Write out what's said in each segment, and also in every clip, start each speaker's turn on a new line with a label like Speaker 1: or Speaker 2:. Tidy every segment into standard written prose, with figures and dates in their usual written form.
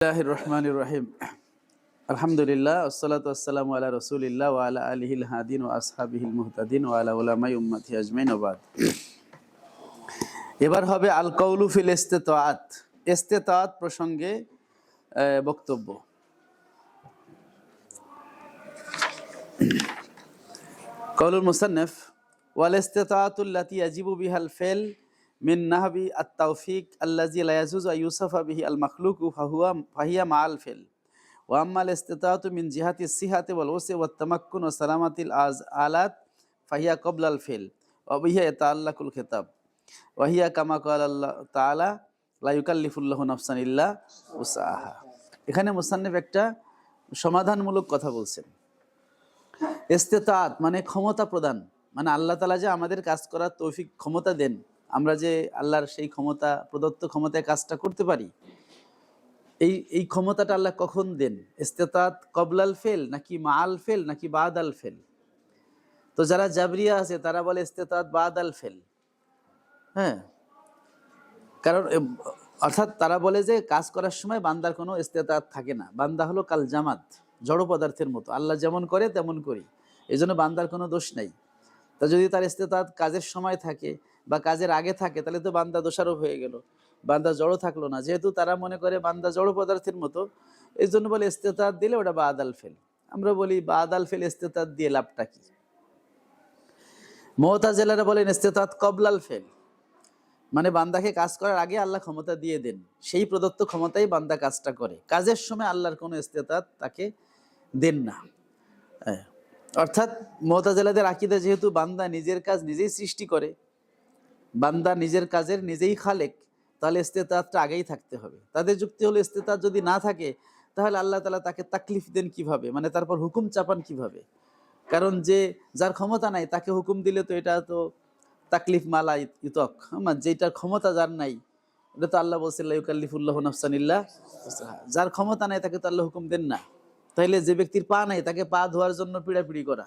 Speaker 1: বিসমিল্লাহির রহমানির রহিম। আলহামদুলিল্লাহ ওয়াসসালাতু ওয়াসসালামু আলা রাসূলিল্লাহ ওয়া আলা আলিহিল হাদিন ওয়া আসহাবিহিল মুহতাদিন ওয়া আলা উলামাই উম্মতি আজমাইন ওয়া বাদ। এবার হবে আল কাউলু ফিল ইস্তিতাআত। ইস্তিতাআত প্রসঙ্গে বক্তব্য। কাউলুল মুসান্নিফ ওয়াল ইস্তিতাআতু আল্লাতী ইয়াজিবু বিহাল ফিল মিন নাহবি আত-তাওফীক আল্লাযী লা ইয়াজুজু আন ইউসাফা বিহি আল মাখলুকু ফাহিয়া মাআল ফিল ওয়া আম্মাল ইস্তিতাআতু মিন জিহাতি সিহাতি ওয়াল ওসি ওয়াত তামাক্কুন ওয়া সালামাতিল আলাত ফাহিয়া ক্বাবলাল ফিল ওয়া বিহি ইয়াতাআল্লাকুল খিতাব ওয়া হিয়া কামা ক্বালা আল্লাহ তাআলা লা ইউকাল্লিফুল্লাহু নাফসান ইল্লা উসআহা। এখানে মুসান্নিফ একটা সমাধানমূলক কথা বলছেন। ইস্তিতাআত মানে ক্ষমতা প্রদান, মানে আল্লাহ তাআলা যে আমাদের কাজ করার তৌফিক ক্ষমতা দেন, আমরা যে আল্লাহর সেই ক্ষমতা প্রদত্ত ক্ষমতায় কাজটা করতে পারি, এই ক্ষমতাটা আল্লাহ কখন দেন? ইস্তিতাআত কবলাল ফেল নাকি মাআল ফেল নাকি বাদাল ফেল? তো যারা জাবরিয়া আছে তারা বলে ইস্তিতাআত বাদাল ফেল। হ্যাঁ, কারণ অর্থাৎ তারা বলে যে কাজ করার সময় বান্দার কোনো ইস্তিতাআত থাকে না। বান্দা হলো কাল জামাত, জড় পদার্থের মতো, আল্লাহ যেমন করে তেমন করি, এই জন্য বান্দার কোনো দোষ নাই। তা যদি তার ইস্তিতাআত কাজের সময় থাকে বা কাজের আগে থাকে তাহলে তো বান্দা দোষারোপ হয়ে গেল, বান্দা জড়ো থাকলো না। যেহেতু তারা মনে করে বান্দা জড় পদার্থের মতো, এই জন্য বলে ইস্তিতাআত দিলে ওটা বাদাল ফেল। আমরা বলি বাদাল ফেল ইস্তিতাআত দিয়ে লাভটা কি? মুতাজিলারা বলেন ইস্তিতাআত কবলাল ফেল, মানে বান্দাকে কাজ করার আগে আল্লাহ ক্ষমতা দিয়ে দেন, সেই প্রদত্ত ক্ষমতাই বান্দা কাজটা করে, কাজের সময় আল্লাহর কোনো ইস্তিতাআত তাকে দেন না। অর্থাৎ মুতাজিলাদের আকীদা যেহেতু বান্দা নিজের কাজ নিজেই সৃষ্টি করে, বান্দা নিজের কাজের নিজেই খালেক, তাহলে ইস্তিতাআতটা আগেই থাকতে হবে। তাদের যুক্তি হলো ইস্তিতাআত যদি না থাকে তাহলে আল্লাহ তাআলা তাকে তাকলিফ দেন কিভাবে, মানে তারপর হুকুম চাপান কিভাবে? কারণ যে যার ক্ষমতা নাই তাকে হুকুম দিলে তো এটা তো তাকলিফ মালা ইতক, যেটার ক্ষমতা যার নাই, এটা তো আল্লাহ বলছেন লা ইউকাল্লিফুল্লাহু নাফসান ইল্লা উসআহা। যার ক্ষমতা নাই তাকে তো আল্লাহ হুকুম দেন না। তাইলে যে ব্যক্তির পা নাই তাকে পা ধোয়ার জন্য পিড়াপিড়ি করা,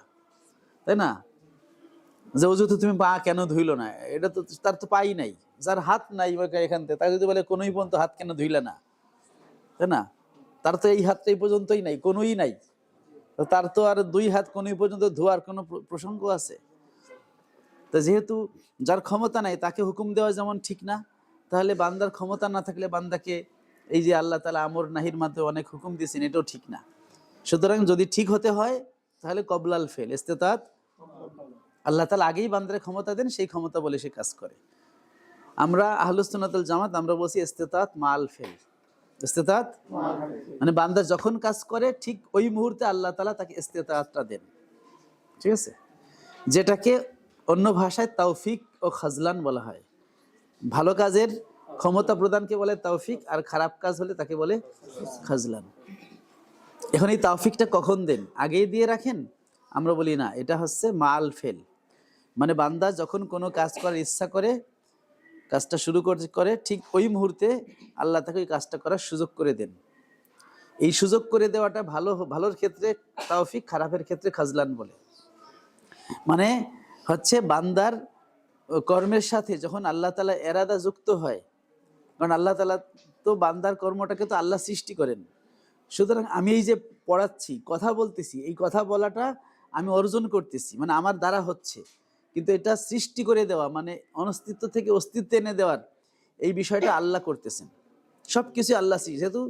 Speaker 1: তাই না? যে অযুত তুমি পা কেন ধুইল না, এটা তো তার তো পাই নাই। যার হাত নাই এখান থেকে, তাকে যদি বলে কোনোই পর্যন্ত হাত কেন ধুইলে না, তাই না? তার তো এই হাতটা এই পর্যন্তই নাই, কোনোই নাই, তার তো আর দুই হাত কোনোই পর্যন্ত ধোয়ার কোনো প্রসঙ্গ আছে? তা যেহেতু যার ক্ষমতা নাই তাকে হুকুম দেওয়া যেমন ঠিক না, তাহলে বান্দার ক্ষমতা না থাকলে বান্দাকে এই যে আল্লাহ তাআলা আমর নাহির মাধ্যমে অনেক হুকুম দিয়েছেন, এটাও ঠিক না। সুতরাং যদি ঠিক হতে হয় তাহলে কবলাল ফেল, ইস্তিতাআত আল্লাহ তাআলা আগেই বান্দার ক্ষমতা দেন, সেই ক্ষমতা বলে সে কাজ করে। আমরা আহলুস সুন্নাত ওয়াল জামাত আমরা বলছি ইস্তিতাআত মাআল ফেল। ইস্তিতাআত মানে বান্দা যখন কাজ করে ঠিক ওই মুহূর্তে আল্লাহ তাআলা তাকে ইস্তিতাআতটা দেন, ঠিক আছে? যেটাকে অন্য ভাষায় তাওফিক ও খাজলান বলা হয়। ভালো কাজের ক্ষমতা প্রদানকে বলে তাওফিক, আর খারাপ কাজ হলে তাকে বলে খাজলান। এখন এই তাওফিকটা কখন দেন? আগেই দিয়ে রাখেন? আমরা বলি না, এটা হচ্ছে মাআল ফেল, মানে বান্দা যখন কোনো কাজ করার ইচ্ছা করে, কাজটা শুরু করে ঠিক ওই মুহূর্তে আল্লাহ তাকে ওই কাজটা করার সুযোগ করে দেন। এই সুযোগ করে দেওয়াটা ভালোর ক্ষেত্রে তাওফিক, খারাপের ক্ষেত্রে খাজলান বলে। মানে হচ্ছে বান্দার কর্মের সাথে যখন আল্লাহ তাআলা এরাদা যুক্ত হয়, কারণ আল্লাহ তাআলা তো বান্দার কর্মটাকে তো আল্লাহ সৃষ্টি করেন। সুতরাং আমি এই যে পড়াচ্ছি, কথা বলতেছি, এই কথা বলাটা আমি অর্জন করতেছি, মানে আমার দ্বারা হচ্ছে, কিন্তু এটা সৃষ্টি করে দেওয়া মানে অনস্তিত্ব থেকে অস্তিত্বে এনে দেওয়ার এই বিষয়টা আল্লাহ করতেছেন। সব কিছু আল্লাহ, যেহেতু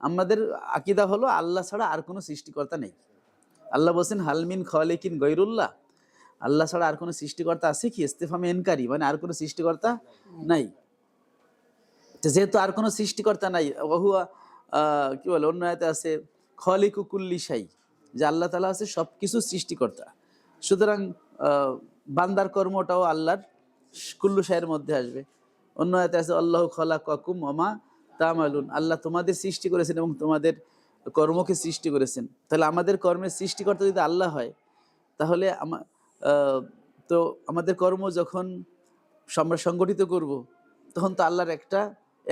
Speaker 1: আমাদের আকীদা হলো আল্লাহ ছাড়া আর কোনো সৃষ্টিকর্তা নেই। আল্লাহ বলছেন হালমিন খালিকিন গায়রুল্লাহ, আল্লাহ ছাড়া আর কোনো সৃষ্টিকর্তা আছে কি? ইস্তেফামে ইনকারি, মানে আর কোনো সৃষ্টিকর্তা নাই। যেহেতু আর কোনো সৃষ্টিকর্তা নাই, ওহুয়া কি বলে অন্য আয়াতে আছে খালিকু কুল্লি শাই, যে আল্লাহ তাআলা আছে সব কিছু সৃষ্টিকর্তা। সুতরাং বান্দার কর্মটাও আল্লাহর কুল্লু শাইয়ের মধ্যে আসবে। অন্য আয়াতে আছে আল্লাহু খালাকাকুম ওয়া মা তা'মালুন, আল্লাহ তোমাদের সৃষ্টি করেছেন এবং তোমাদের কর্মকে সৃষ্টি করেছেন। তাহলে আমাদের কর্মের সৃষ্টিকর্তা যদি আল্লাহ হয়, তাহলে তো আমাদের কর্ম যখন আমরা সংগঠিত করব, তখন তো আল্লাহর একটা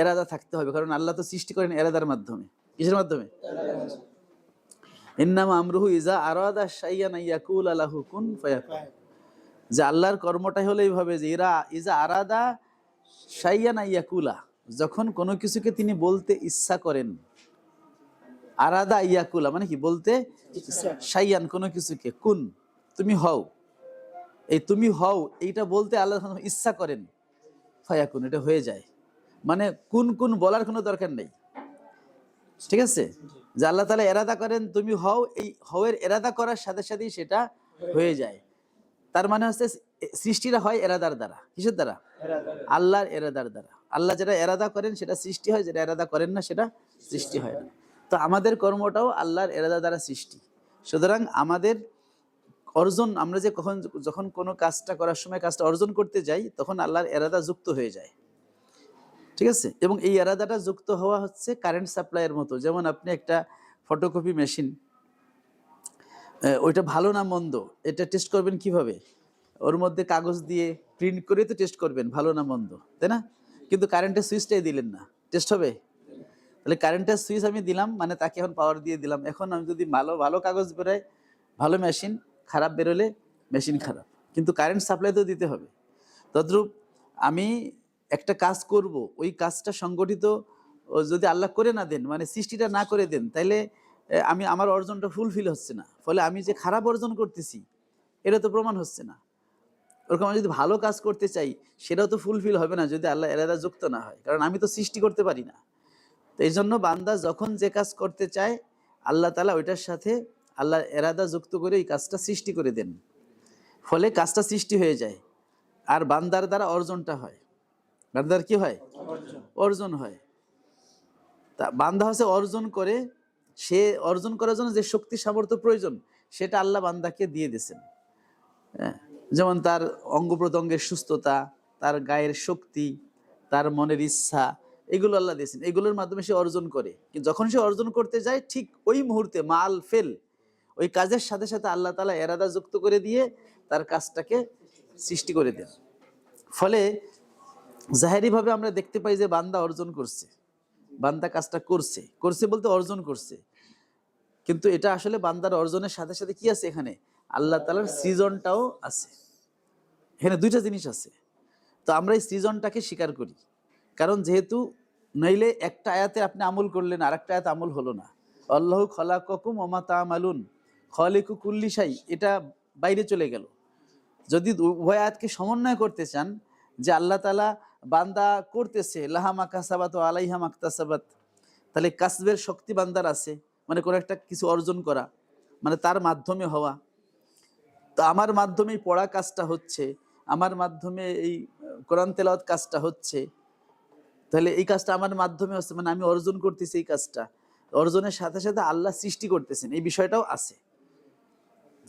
Speaker 1: এরাদা থাকতে হবে, কারণ আল্লাহ তো সৃষ্টি করেন এরাদার মাধ্যমে। কিসের মাধ্যমে? ইন্নামা আমরুহু ইজা আরাদা শাইআন ইয়াকুল লাহু কুন ফায়াকুন, যে আল্লাহর কর্মটাই হলো এইভাবে যে ইজা আরাদা শাইআন ইয়াকুলা, যখন কোনো কিছুকে তিনি বলতে ইচ্ছা করেন, আরাদা ইয়াকুলা মানে কি বলতে, শাইয়ান কোনো কিছুকে, কুন তুমি হও, এই তুমি হও এইটা বলতে আল্লাহ ইচ্ছা করেন, ফায়াকুন এটা হয়ে যায়। মানে কুন কুন বলার কোনো দরকার নেই, ঠিক আছে? যে আল্লাহ তাআলা এরাদা করেন তুমি হও, এই হওয়ের এরাদা করার সাথে সাথেই সেটা হয়ে যায়। তার মানে হচ্ছে সৃষ্টিটা হয় এরাদার দ্বারা। কিসের দ্বারা? আল্লাহর এরাদার দ্বারা। আল্লাহ যেটা এরাদা করেন সেটা সৃষ্টি হয়, যেটা এরাদা করেন না সেটা সৃষ্টি হয় না। তো আমাদের কর্মটাও আল্লাহর এরাদা দ্বারা সৃষ্টি। সুতরাং আমাদের অর্জন, আমরা যে যখন কোনো কাজটা করার সময় কাজটা অর্জন করতে যাই তখন আল্লাহর এরাদা যুক্ত হয়ে যায়, ঠিক আছে? এবং এই এরাদাটা যুক্ত হওয়া হচ্ছে কারেন্ট সাপ্লাইয়ের মতো। যেমন আপনি একটা ফটোকপি মেশিন, ওইটা ভালো না মন্দ এটা টেস্ট করবেন কিভাবে? ওর মধ্যে কাগজ দিয়ে প্রিন্ট করে তো টেস্ট করবেন ভালো না মন্দ, তাই না? কিন্তু কারেন্টের সুইচটাই দিলেন না, টেস্ট হবে? তাহলে কারেন্টের সুইচ আমি দিলাম মানে তাকে এখন পাওয়ার দিয়ে দিলাম। এখন আমি যদি ভালো ভালো কাগজ বেরোয় ভালো মেশিন, খারাপ বেরোলে মেশিন খারাপ, কিন্তু কারেন্ট সাপ্লাই তো দিতে হবে। তদ্রূপ আমি একটা কাজ করব, ওই কাজটা সংগঠিত যদি আল্লাহ করে না দেন, মানে সৃষ্টিটা না করে দেন, তাইলে আমি আমার অর্জনটা ফুলফিল হচ্ছে না। ফলে আমি যে খারাপ অর্জন করতেছি এটা তো প্রমাণ হচ্ছে না। ওরকম আমি যদি ভালো কাজ করতে চাই সেটাও তো ফুলফিল হবে না যদি আল্লাহ এরাদা যুক্ত না হয়, কারণ আমি তো সৃষ্টি করতে পারি না। তো এই জন্য বান্দা যখন যে কাজ করতে চায় আল্লাহ তাআলা ওইটার সাথে আল্লাহর এরাদা যুক্ত করে এই কাজটা সৃষ্টি করে দেন, ফলে কাজটা সৃষ্টি হয়ে যায় আর বান্দার দ্বারা অর্জনটা হয়। বান্দার কি হয়? অর্জন হয়। তা বান্দা হচ্ছে অর্জন করে, সে অর্জন করার জন্য যে শক্তি সামর্থ্য প্রয়োজন সেটা আল্লাহ বান্দাকে দিয়ে দিয়েছেন। হ্যাঁ, যেমন তার অঙ্গ প্রত্যঙ্গের সুস্থতা, তার গায়ের শক্তি, তার মনের ইচ্ছা, এগুলো আল্লাহ দিয়েছেন। এগুলোর মাধ্যমে সে অর্জন করে। কিন্তু যখন সে অর্জন করতে যায় ঠিক ওই মুহূর্তে মাল ফেল, ওই কাজের সাথে সাথে আল্লাহ তাআলা এরাদা যুক্ত করে দিয়ে তার কাজটাকে সৃষ্টি করে দেন। ফলে জাহেরিভাবে আমরা দেখতে পাই যে বান্দা অর্জন করছে, বান্দা কাজটা করছে, করছে বলতে অর্জন করছে। কিন্তু এটা আসলে বান্দার অর্জনের সাথে সাথে কি আছে? এখানে আল্লাহ তাআলার সৃজনটাও আছে। এখানে দুইটা জিনিস আছে। তো আমরা এই সৃজনটাকে স্বীকার করি, কারণ যেহেতু নইলে একটা আয়াতে আপনি আমল করলেন আর একটা আয়াত আমল হলো না। আল্লাহু খালাকাকুম ওয়া মা তা'মালুন, খালিকু কুল্লি শাই, এটা বাইরে চলে গেল। যদি উভয় আয়াতকে সমন্বয় করতে চান যে আল্লাহ তাআলা বান্দা করতেছে লাহা মা কাসাবাত ওয়া আলাইহা মাকতাসাবাত, তাহলে কাসবের শক্তি বান্দার আছে, মানে কোনো একটা কিছু অর্জন করা, মানে তার মাধ্যমে হওয়া। তো আমার মাধ্যমেই পড়া কাজটা হচ্ছে, আমার মাধ্যমে এই কোরআন তেলাওয়াত কাজটা হচ্ছে, তাহলে এই কাজটা আমার মাধ্যমে হচ্ছে, মানে আমি অর্জন করতেছি। এই কাজটা অর্জনের সাথে সাথে আল্লাহ সৃষ্টি করতেছেন, এই বিষয়টাও আছে।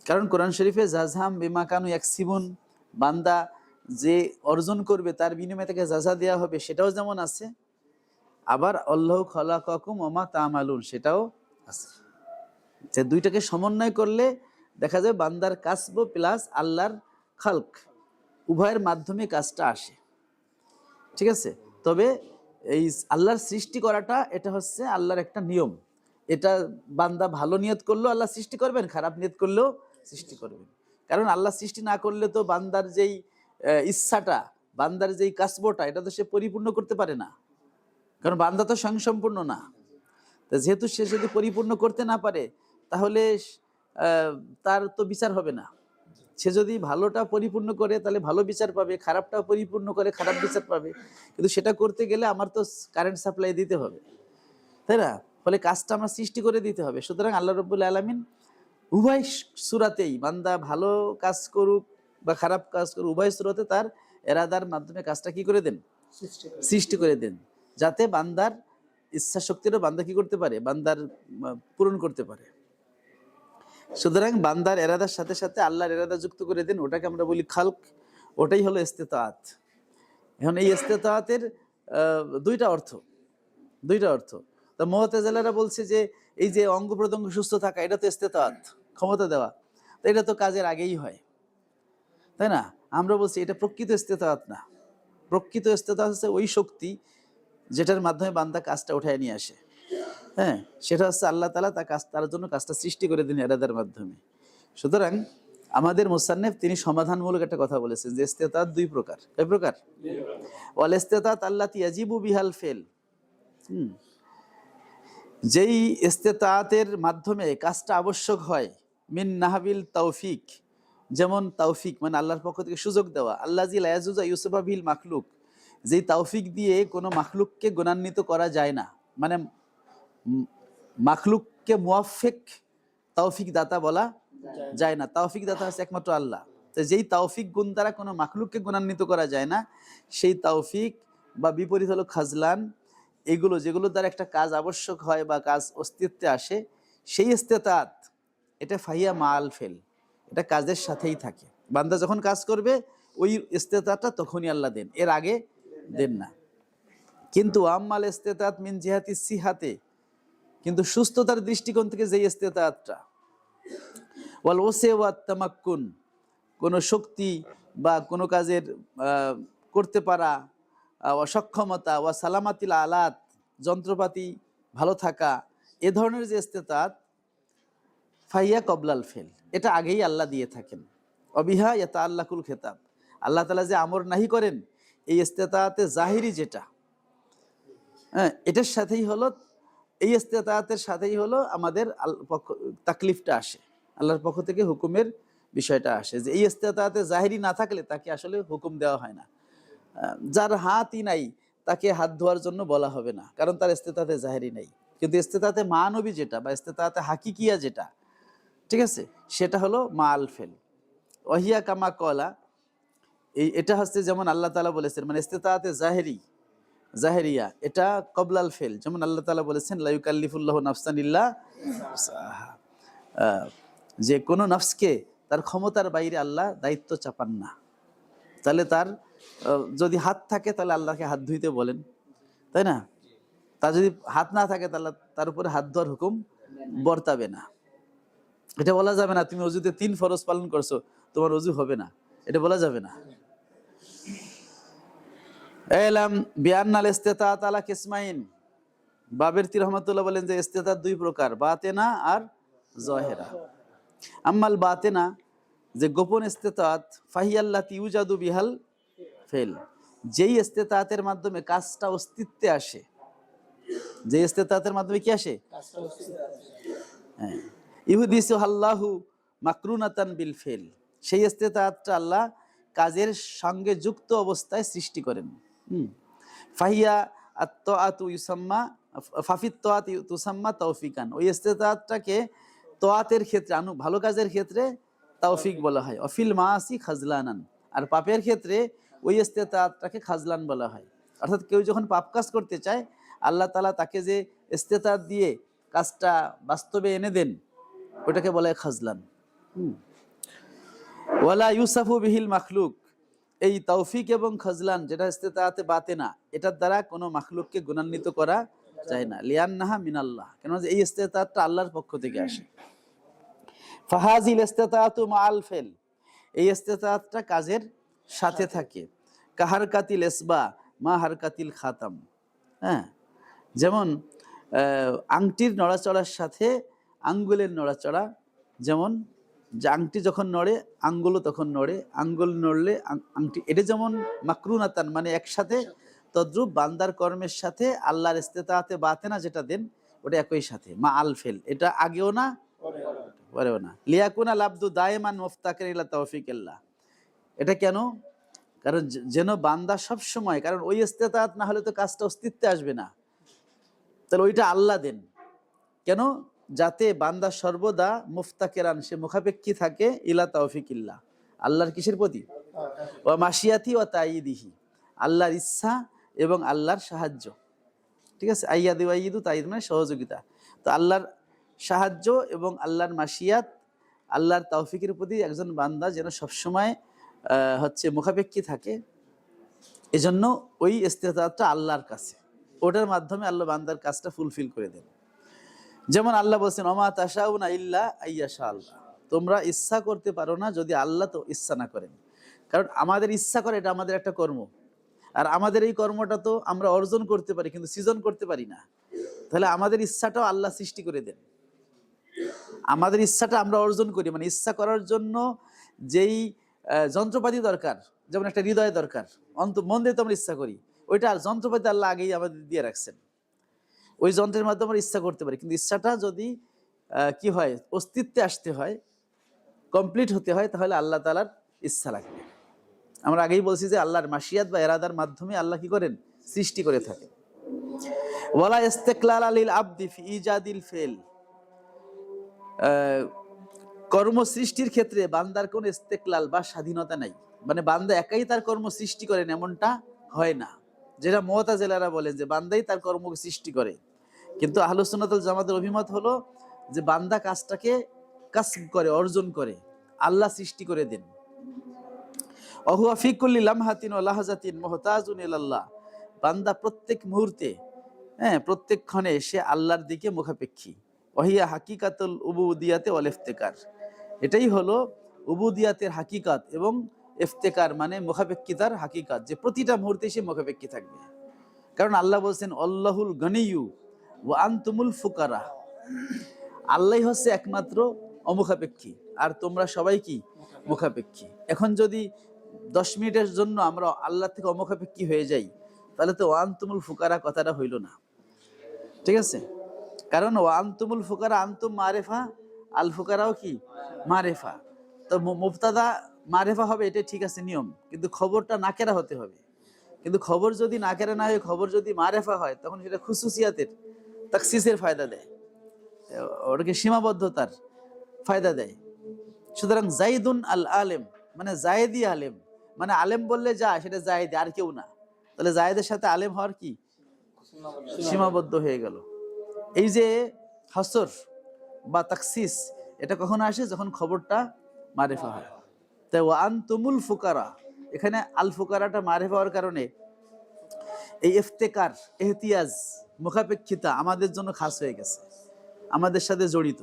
Speaker 1: কারণ কোরআন শরীফে জাজহাম বিমা কানু ইয়াকসিবুন, বান্দা যে অর্জন করবে তার বিনিময়ে তাকে জাযা দেওয়া হবে, সেটাও যেমন আছে। আবার আল্লাহু খালাকাকুম ওয়া মা তা'মালুন, সেটাও আছে। যে দুইটাকে সমন্বয় করলে দেখা যায় বান্দার কাসব প্লাস আল্লাহর খালক উভয়ের মাধ্যমে কাজটা আসে, ঠিক আছে? তবে এই আল্লাহর সৃষ্টি করাটা এটা হচ্ছে আল্লাহর একটা নিয়ম। এটা বান্দা ভালো নিয়ত করলেও আল্লাহ সৃষ্টি করবেন, খারাপ নিয়ত করলেও সৃষ্টি করবেন। কারণ আল্লাহ সৃষ্টি না করলে তো বান্দার যেই ইচ্ছাটা, বান্দার যেই কাসবটা, এটা তো সে পরিপূর্ণ করতে পারে না, কারণ বান্দা তো স্বয়ংসম্পূর্ণ না। তা যেহেতু সে যদি পরিপূর্ণ করতে না পারে তাহলে তার তো বিচার হবে না। সে যদি ভালোটা পরিপূর্ণ করে তাহলে ভালো বিচার পাবে, খারাপটা পরিপূর্ণ করে খারাপ বিচার পাবে। কিন্তু সেটা করতে গেলে আমার তো কারেন্ট সাপ্লাই দিতে হবে, তাই না? ফলে কাজটা আমার সৃষ্টি করে দিতে হবে। সুতরাং আল্লাহ রাব্বুল আলামিন উভয় সূরাতেই, বান্দা ভালো কাজ করুক বা খারাপ কাজ করুক, উভয় সূরাতে তার এরাদার মাধ্যমে কাজটা কি করে দেন? সৃষ্টি করে দেন, যাতে বান্দার ইচ্ছা শক্তিরও বান্দা কি করতে পারে? বান্দার পূরণ করতে পারে। সুতরাং বান্দার এরাদার সাথে সাথে আল্লাহর এরাদা যুক্ত করে দেন, ওটাকে আমরা বলি খালক, ওটাই হলো ইস্তেতাআত। এখন এই ইস্তেতাআতের দুইটা অর্থ। তো মুতাজিলারা বলছে যে এই যে অঙ্গ প্রত্যঙ্গ সুস্থ থাকা, এটা তো ইস্তেতাআত, ক্ষমতা দেওয়া, তো এটা তো কাজের আগেই হয়, তাই না? আমরা বলছি এটা প্রকৃত ইস্তেতাআত না। প্রকৃত ইস্তেতাআত হচ্ছে ওই শক্তি যেটার মাধ্যমে বান্দা কাজটা উঠায় নিয়ে আসে। হ্যাঁ, সেটা হচ্ছে আল্লাহ তাআলা তার জন্য কাজটা সৃষ্টি করে দেন এরাদার মাধ্যমে। সুতরাং আমাদের মুসান্নিফ তিনি সমাধানমূলক একটা কথা বলেছেন যে ইস্তেতাআত দুই প্রকার। কয় প্রকার? ওয়াল ইস্তেতাআত আল্লাতী ইয়াজিবু বিহাল ফেল। যেই ইস্তেতাআতের মাধ্যমে কাজটা আবশ্যক হয়, মিন নাহাবিল তৌফিক, যেমন তৌফিক মানে আল্লাহর পক্ষ থেকে সুযোগ দেওয়া, আল্লাযী লা ইয়াজুজু ইউসুফা বিল মাখলুক, যেই তৌফিক দিয়ে কোনো মাখলুককে গুণান্বিত করা যায় না, মানে মাখলুককে মুয়াফফিক তৌফিক দাতা বলা যায় না, তৌফিক দাতা হচ্ছে একমাত্র আল্লাহ। তো যেই তৌফিক গুণ দ্বারা কোনো মাখলুককে গুণান্বিত করা যায় না, সেই তৌফিক বা বিপরীত হলো খাজলান, এগুলো যেগুলো দ্বারা একটা কাজ আবশ্যক হয় বা কাজ অস্তিত্বে আসে, সেই ইস্তেতাত, এটা ফাহিয়া মাল ফেল, এটা কাজের সাথেই থাকে। বান্দা যখন কাজ করবে ওই ইস্তেতাতটা তখনই আল্লাহ দেন, এর আগে দেন না। কিন্তু আম্মাল ইস্তেতাত মিন জিহাতি সিহাতে, কিন্তু সুস্থতার দৃষ্টিকোণ থেকে যে ইস্তেতাতটা, ওয়াল ওসে ওয়াত তামাক্কুন, কোনো শক্তি বা কোনো কাজের করতে পারা, অসক্ষমতা, ওয়া সালামাতিল আলাত, যন্ত্রপাতি ভালো থাকা, এ ধরনের যে ইস্তেতাত, ফাইয়া কবলাল ফেল, এটা আগেই আল্লাহ দিয়ে থাকেন। অবিহা ইয়াতাআল্লাকুল খেতাব, আল্লাহ তাআলা যে আমর নাহি করেন, এই ইস্তেতাতে জাহিরি যেটা, হ্যাঁ, এটার সাথেই হলো, এই ইস্তেতাতের সাথেই হলো আমাদের পক্ষ তাকলিফটা আসে, আল্লাহর পক্ষ থেকে হুকুমের বিষয়টা আসে, যে এই ইস্তেতাতে জাহিরি না থাকলে তাকে আসলে হুকুম দেওয়া হয় না। যার হাতই নাই তাকে হাত ধোয়ার জন্য বলা হবে না, কারণ তার ইস্তেতাতে জাহিরি নাই। কিন্তু ইস্তেতাতে মানবী যেটা বা ইস্তেতাতে হাকিকিয়া যেটা, ঠিক আছে, সেটা হলো মা আল ফেল। ওহিয়া কামা কলা, এটা হচ্ছে যেমন আল্লাহ তাআলা বলেছেন, মানে ইস্তেতাতে জাহেরিয়া, এটা কবলাল ফেল, যেমন আল্লাহ তাআলা বলেছেন লা ইউকাল্লিফুল্লাহু নাফসান ইল্লা উসআহা, যে কোনো নফসকে তার ক্ষমতার বাইরে আল্লাহ দায়িত্ব চাপান না। তাহলে তার যদি হাত থাকে তাহলে আল্লাহকে হাত ধুইতে বলেন, তাই না? তার যদি হাত না থাকে তাহলে তার উপরে হাত ধোয়ার হুকুম বর্তাবে না। এটা বলা যাবে না তুমি অজুতে 3 ফরজ পালন করছো, তোমার অজু হবে না, এটা বলা যাবে না। এলাম বিআন্নাল ইস্তিতাআত আলা কিসমাইন, বাবেরতি রহমাতুল্লাহ বলেন যে ইস্তিতাআত 2 প্রকার, বাতেনা আর জাহেরা। আম্মাল বাতেনা, যে গোপন ইস্তিতাআত, ফাহিয়াল্লাতি ইউজাদু বিহাল ফেল, যেই ইস্তিতাআতের মাধ্যমে কাজটা অস্তিত্বে আসে, যে ইস্তিতাআতের মাধ্যমে কি আসে, হ্যাঁ, ইহুদিসু আল্লাহু মাকরুনাতান বিল ফেল, সেই ইস্তিতাআতটা আল্লাহ কাজের সঙ্গে যুক্ত অবস্থায় সৃষ্টি করেন। ফাহিয়া আত-তাআতু ইউসাম্মা ফাফিত তাআত তুসাম্মা তৌফিকান, ওই ইস্তিতাআতটাকে তাআতের ক্ষেত্রে, ভালো কাজের ক্ষেত্রে তৌফিক বলা হয়, অফিল মাআসি খাজলানান, আর পাপের ক্ষেত্রে ওই ইস্তিতাআতটাকে খাজলান বলা হয়। অর্থাৎ কেউ যখন পাপ কাজ করতে চায়, আল্লাহ তাআলা তাকে যে ইস্তিতাআত দিয়ে কাজটা বাস্তবে এনে দেন, ওটাকে বলা হয় খাজলান। ওয়ালা ইউসাফু বিহিল মাখলুক, এই তৌফিক এবং খাজলান যেটা ইস্তিতাআতে বাতেনা, এটার দ্বারা কোনো মাখলুককে গুণান্বিত করা যায় না, লিয়ান্নাহা মিনাল্লাহ, কেন যে এই ইস্তিতাআতটা আল্লাহর পক্ষ থেকে আসে। ফাহাজিল ইস্তিতাআতু মাআল ফেল, এই ইস্তিতাআতটা কাজের সাথে থাকে, কাহারকাতিল ইসবা মা হারকাতিল খাতাম, হ্যাঁ, যেমন আংটির নড়াচড়ার সাথে আঙ্গুলের নড়াচড়া, যেমন যে আংটি যখন নড়ে আঙ্গুলও তখন নড়ে, আঙ্গুল নড়লে আংটি, এটা যেমন মাকরুনাতান মানে একসাথে, তদ্রূপ বান্দার কর্মের সাথে আল্লাহর ইস্তিতাআতে বাতেনা যেটা দেন, ওটা একই সাথে, মা আল ফেল, এটা আগেও না পরেও না। লিয়াকুনা লাবদু দায়মান মুফতাকির ইলা তাওফিকিল্লাহ, এটা কেন? কারণ যেন বান্দা সব সময়, কারণ ওই ইস্তিতাআত না হলে তো কাজটা অস্তিত্বে আসবে না, তাহলে ওইটা আল্লাহ দেন কেন? যাতে বান্দা সর্বদা মুফতাকিরান, সে মুখাপেক্ষী থাকে, ইলা তাওফিকিল্লাহ, আল্লাহর কিসের প্রতি, ওয়া মাশিয়াতি ওয়া তাইয়িদিহি, আল্লাহর ইচ্ছা এবং আল্লাহর সাহায্য, ঠিক আছে, আইয়াদু আইয়িদু তাইয়িদ মানে সহযোগিতা, তো আল্লাহর সাহায্য এবং আল্লাহর মাশিয়াত, আল্লাহর তৌফিকের প্রতি একজন বান্দা যেন সবসময় হচ্ছে মুখাপেক্ষী থাকে, এজন্য ওই ইস্তিতাআতটা আল্লাহর কাছে, ওটার মাধ্যমে আল্লাহ বান্দার কাজটা ফুলফিল করে দেন। যেমন আল্লাহ বলছেন ওমা তাশাউনা ইল্লা আইয়াশা আল্লাহ, তোমরা ইচ্ছা করতে পারো না যদি আল্লাহ তো ইচ্ছা না করেন। কারণ আমাদের ইচ্ছা করে, এটা আমাদের একটা কর্ম, আর আমাদের এই কর্মটা তো আমরা অর্জন করতে পারি কিন্তু সৃজন করতে পারি না, তাহলে আমাদের ইচ্ছাটাও আল্লাহ সৃষ্টি করে দেন, আমাদের ইচ্ছাটা আমরা অর্জন করি, মানে ইচ্ছা করার জন্য যেই যন্ত্রপাতি দরকার, যেমন একটা হৃদয় দরকার, মন দিয়ে তো আমরা ইচ্ছা করি, ওইটা যন্ত্রপাতি আল্লাহ আগেই আমাদের দিয়ে রাখছেন। ওই যন্ত্রের মাধ্যমে আমরা ইচ্ছা করতে পারি, কিন্তু ইচ্ছাটা যদি কি হয়, অস্তিত্বে আসতে হয়, কমপ্লিট হতে হয়, তাহলে আল্লাহ তাআলার ইচ্ছা লাগবে। আমরা আগেই বলছি যে আল্লাহর মাশিয়াত বা এরাদার মাধ্যমে আল্লাহ কি করেন, সৃষ্টি করে থাকেন। ওয়ালা ইস্তিকলাল লিল আবদি ফি ইজাদিল ফেল, কর্ম সৃষ্টির ক্ষেত্রে বান্দার কোন ইস্তেকলাল বা স্বাধীনতা নাই, মানে বান্দা একাই তার কর্ম সৃষ্টি করেন এমনটা হয় না, যেটা মুতাজিলারা বলেন যে বান্দাই তার কর্ম সৃষ্টি করে। কিন্তু আহলুস সুন্নাত ওয়াল জামাতের অভিমত হলো যে বান্দা কাজটাকে কাসব করে, অর্জন করে, আল্লাহ সৃষ্টি করে দেন। অহুয়া ফি কুল্লি লামহাতিন ওয়া লাহজাতিন মুহতাজুন ইলাল্লাহ, বান্দা প্রত্যেক মুহূর্তে, প্রত্যেক ক্ষণে সে আল্লাহর দিকে মুখাপেক্ষী। ওয়াহিয়া হাকিকাতুল উবুদিয়াতে ওয়াল ইফতিকার, এটাই হলো উবুদিয়াতের হাকিকাত এবং ইফতিকার মানে মুখাপেক্ষিতার হাকিকাত, যে প্রতিটা মুহূর্তে সে মুখাপেক্ষী থাকবে। কারণ আল্লাহ বলছেন আল্লাহুল গনিয়্যু ওয়া আনতুমুল ফুকারা, আল্লাহই হচ্ছে একমাত্র অমুখাপেক্ষী আর তোমরা সবাই কি মুখাপেক্ষী। এখন যদি 10 মিনিটের জন্য আমরা আল্লাহ থেকে অমুখাপেক্ষী হয়ে যাই, তাহলে তো ওয়া আনতুমুল ফুকারা কথাটা হইল না, ঠিক আছে? কারণ ওয়া আনতুমুল ফুকারা, আনতুম মারেফা, আল ফুকারাও কি মারেফা। তো মুবতাদা মারেফা হবে, এটা ঠিক আছে নিয়ম, কিন্তু খবরটা নাকেরা হতে হবে। কিন্তু খবর যদি নাকেরা না হয়, খবর যদি মারেফা হয়, তখন সেটা খুসুসিয়াতের তাকসিসের ফায়দা দেয়, ওটাকে সীমাবদ্ধতার ফায়দা দেয়। সুতরাং জাইদুন আল আলেম মানে জায়েদি আলেম, মানে আলেম বললে যা সেটা জায়েদি, আর কেউ না। তাহলে জায়েদের সাথে আলেম হওয়ার কি সীমাবদ্ধ হয়ে গেল। এই যে হাসর বা তাকসিস, এটা কখন আসে, যখন খবরটা মারেফা হয়। তাই ওয়া আনতুমুল ফুকারা, এখানে আল ফুকারাটা মারেফা হওয়ার কারণে এই ইফতেকার, ইহতিয়াজ, মুখাপেক্ষিতা আমাদের জন্য খাস হয়ে গেছে, আমাদের সাথে জড়িত।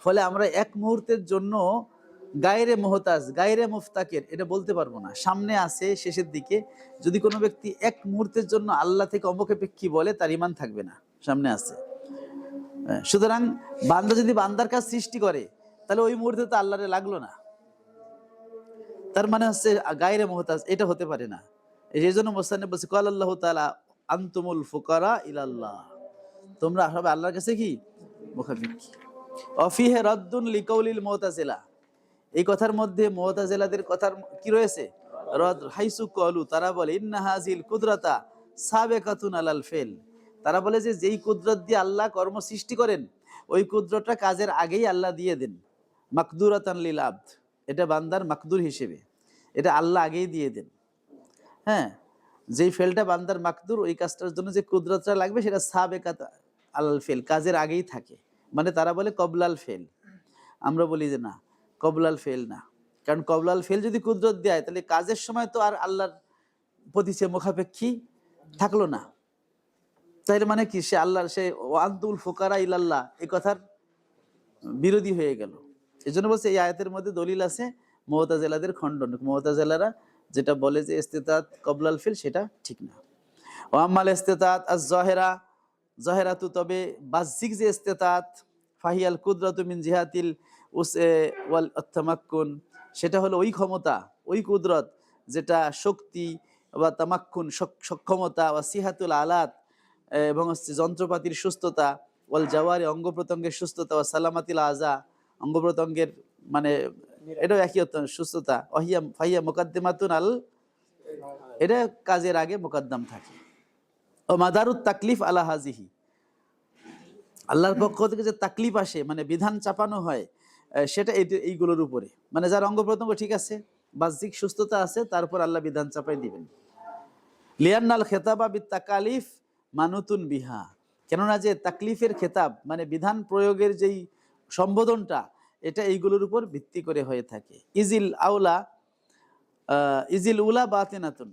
Speaker 1: ফলে আমরা এক মুহূর্তের জন্য গায়রে মুহতাজ, গায়রে মুফতাকির এটা বলতে পারবো না। সামনে আছে শেষের দিকে, যদি কোনো ব্যক্তি এক মুহূর্তের জন্য আল্লাহ থেকে অমুখাপেক্ষী বলে, তার ঈমান থাকবে না, সামনে আছে। সুতরাং বান্দা যদি বান্দার কাজ সৃষ্টি করে, তাহলে ওই মুহূর্তে তো আল্লাহরে লাগলো না, তার মানে হচ্ছে গায়রে মুহতাজ, এটা হতে পারে না। এই জন্য মুসান্নিফ বলছে ক্বালা আল্লাহু তাআলা আনতুমুল ফুকারা ইলাল্লাহ, তোমরা সবাই আল্লাহর কাছে কি মুখাপেক্ষী। অফিহে রাদ্দুন লিকাউলিল মুতাজিলা, এই কথার মধ্যে মুতাজিলাদের কথার কি রয়েছে, রদ, হাইসু ক্বালু, তারা বলে ইন্না হাযিল কুদরাতা সাবিকাতুন আলাল ফেল, তারা বলে যে যেই কুদরত দিয়ে আল্লাহ কর্ম সৃষ্টি করেন, ওই কুদরতটা কাজের আগেই আল্লাহ দিয়ে দেন। মাকদুরাতান লিল আবদ, এটা বান্দার মাকদুর হিসেবে, এটা আল্লাহ আগেই দিয়ে দেন। যেই ফেলটা বান্দার মাকদুর, ওই কাজটার জন্য যে কুদরতটা লাগবে, সেটা সাবেকাত আলাল ফেল, কাজের আগেই থাকে। মানে তারা বলে কবলাল ফেল, আমরা বলি যে না, কবলাল ফেল না। কারণ কবলাল ফেল যদি কুদরত দেয়, তাহলে কাজের সময় তো আর আল্লাহর প্রতি সে মুখাপেক্ষী থাকলো না। তাইলে মানে কি, সে আল্লাহর, সে ওয়ান্তুল ফুকারা ইলাল্লাহ এই কথার বিরোধী হয়ে গেল। এই জন্য বলছে এই আয়াতের মধ্যে দলিল আছে মুতাজিলাদের খণ্ডন। মুতাজিলারা যেটা বলে যে ইস্তিতাত কবলাল ফিল, সেটা ঠিক না। ওয়া আম্মাল ইস্তিতাত আজ-যাহিরা, যাহিরাতু, তবে বাহ্যিক যে ইস্তিতাত, ফাহিয়াল কুদরাতু মিন জিহাতিল উসএ ওয়াল তামাক্কুন, সেটা হলো ওই ক্ষমতা, ওই কুদরত যেটা শক্তি বা তামাক্কুন সক্ষমতা, ওয়া সিহাতুল আলাত এবং হচ্ছে যন্ত্রপাতির সুস্থতা, ওয়াল জাওয়ারি অঙ্গ প্রত্যঙ্গের সুস্থতা, ওয়া সালামাতিল আযা অঙ্গ প্রত্যঙ্গের মানে এটাও একই অর্থ, সুস্থতা। ওয়াহিয়া ফাহিয়া মুকাদ্দিমাতুন আল, এটা কাজের আগে মুকদ্দম থাকে। ও মাদারুত তাকলিফ আলা হাজিহি, আল্লাহর পক্ষ থেকে যে তাকলিফ আসে, মানে বিধান চাপানো হয়, সেটা এইগুলোর উপরে, মানে যার অঙ্গ প্রত্যঙ্গ ঠিক আছে, বাহ্যিক সুস্থতা আছে, তারপর আল্লাহ বিধান চাপাই দিবেন। লিয়ান্নাল খেতাবা বিত তাকালিফ মানুতুন বিহা, কেননা যে তাকলিফের খেতাব মানে বিধান প্রয়োগের যেই সম্বোধনটা, এটা এইগুলোর উপর ভিত্তি করে হয়ে থাকে। ইজিল উলা বাতিনাতুন,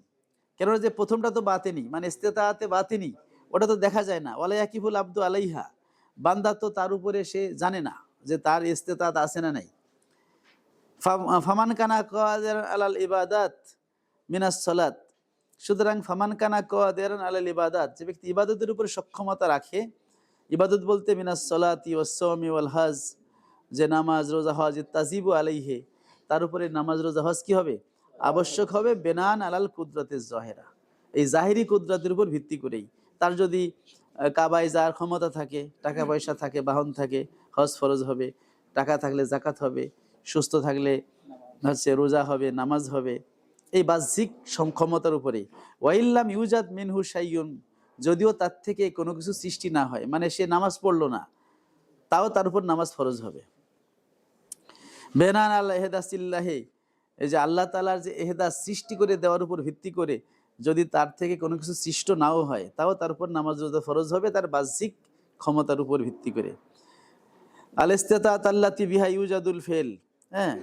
Speaker 1: কেননা যে প্রথমটা তো বাতেনি, মানে ইস্তেতাআতে বাতিনি, ওটা তো দেখা যায় না। ওয়ালা ইয়াকিফুল আবদু আলাইহা, বান্দা তো তার উপরে সে জানে না যে তার ইস্তেতাআত আছে না নাই। ফামান কানা কাদিরান আলাল ইবাদাত মিনাস সালাত, সুতরাং ফামান কানা কাদিরান আলাল ইবাদাত, যে ব্যক্তি ইবাদতের উপরে সক্ষমতা রাখে, ইবাদত বলতে মিনাস সালাতি ওয়াস সাওমি ওয়াল হজ, যে নামাজ রোজা হজ, তাজিবু আলাইহি, তার উপরে নামাজ রোজা হজ কি হবে, আবশ্যক হবে। বেনান আলাল কুদরতের জাহেরা, এই জাহিরি কুদরতের উপর ভিত্তি করেই। তার যদি কাবায় যাওয়ার ক্ষমতা থাকে, টাকা পয়সা থাকে, বাহন থাকে, হজ ফরজ হবে, টাকা থাকলে জাকাত হবে, সুস্থ থাকলে হচ্ছে রোজা হবে, নামাজ হবে, এই বাহ্যিক ক্ষমতার উপরে। ওয়াইল্লাম ইউজাদ মিনহু শাইউন, যদিও তার থেকে কোনো কিছু সৃষ্টি না হয়, মানে সে নামাজ পড়লো না, তাও তার উপর নামাজ ফরজ হবে। বেনান আল্লাহ এহদাসিল্লাহে, এই যে আল্লাহ তাআলার যে এহদাস সৃষ্টি করে দেওয়ার উপর ভিত্তি করে যদি তার থেকে কোনো কিছু সৃষ্ট নাও হয়, তাও তার উপর নামাজ রোজা ফরজ হবে, তার বাহ্যিক ক্ষমতার উপর ভিত্তি করে। আল ইস্তিতাআত আল্লাতী বিহা ইউজাদুল ফেল, হ্যাঁ,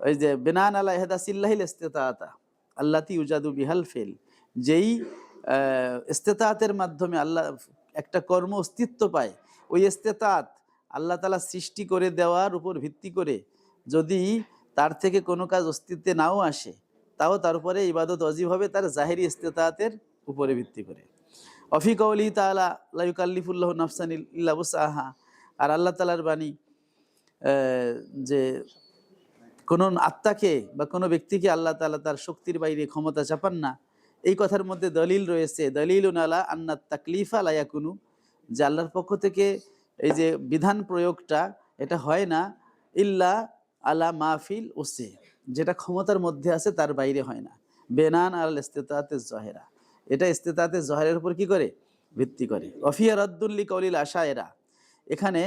Speaker 1: ওই যে বেনান আলা ইহদাসিল্লাহিল ইস্তিতাআতা আল্লাতী ইউজাদু বিহাল ফেল, যেই ইস্তিতাআতের মাধ্যমে আল্লাহ একটা কর্ম অস্তিত্ব পায়, ওই ইস্তিতাআত আল্লাহ তাআলা সৃষ্টি করে দেওয়ার উপর ভিত্তি করে যদি তার থেকে কোনো কাজ অস্তিত্বে নাও আসে, তাও তার উপরে ইবাদত ওয়াজিব হবে তার জাহিরি ইস্তিতাআতের উপরে ভিত্তি করে। অফি কওলি তাআলা লা ইউকাল্লিফুল্লাহু নাফসান ইল্লা উসআহা, আর আল্লাহ তাআলার বাণী যে কোনো আত্মাকে বা কোনো ব্যক্তিকে আল্লাহ তাআলা তার শক্তির বাইরে ক্ষমতা চাপান না, এই কথার মধ্যে দলিল রয়েছে, দলিলুন আলা আন্নাত তাকলিফা লা ইয়াকুনু, যে আল্লাহর পক্ষ থেকে এই যে বিধান প্রয়োগটা এটা হয় না ইল্লা আলা মাহফিল উসে, যেটা ক্ষমতার মধ্যে আছে তার বাইরে হয় না। বেনান আল ইস্তিতাআতে জহেরা, এটা ইস্তিতাআতে জহেরের উপর কি করে ভিত্তি করে। অফিয়া রাদ্দুল্লি কওলিল আশায়েরা, এখানে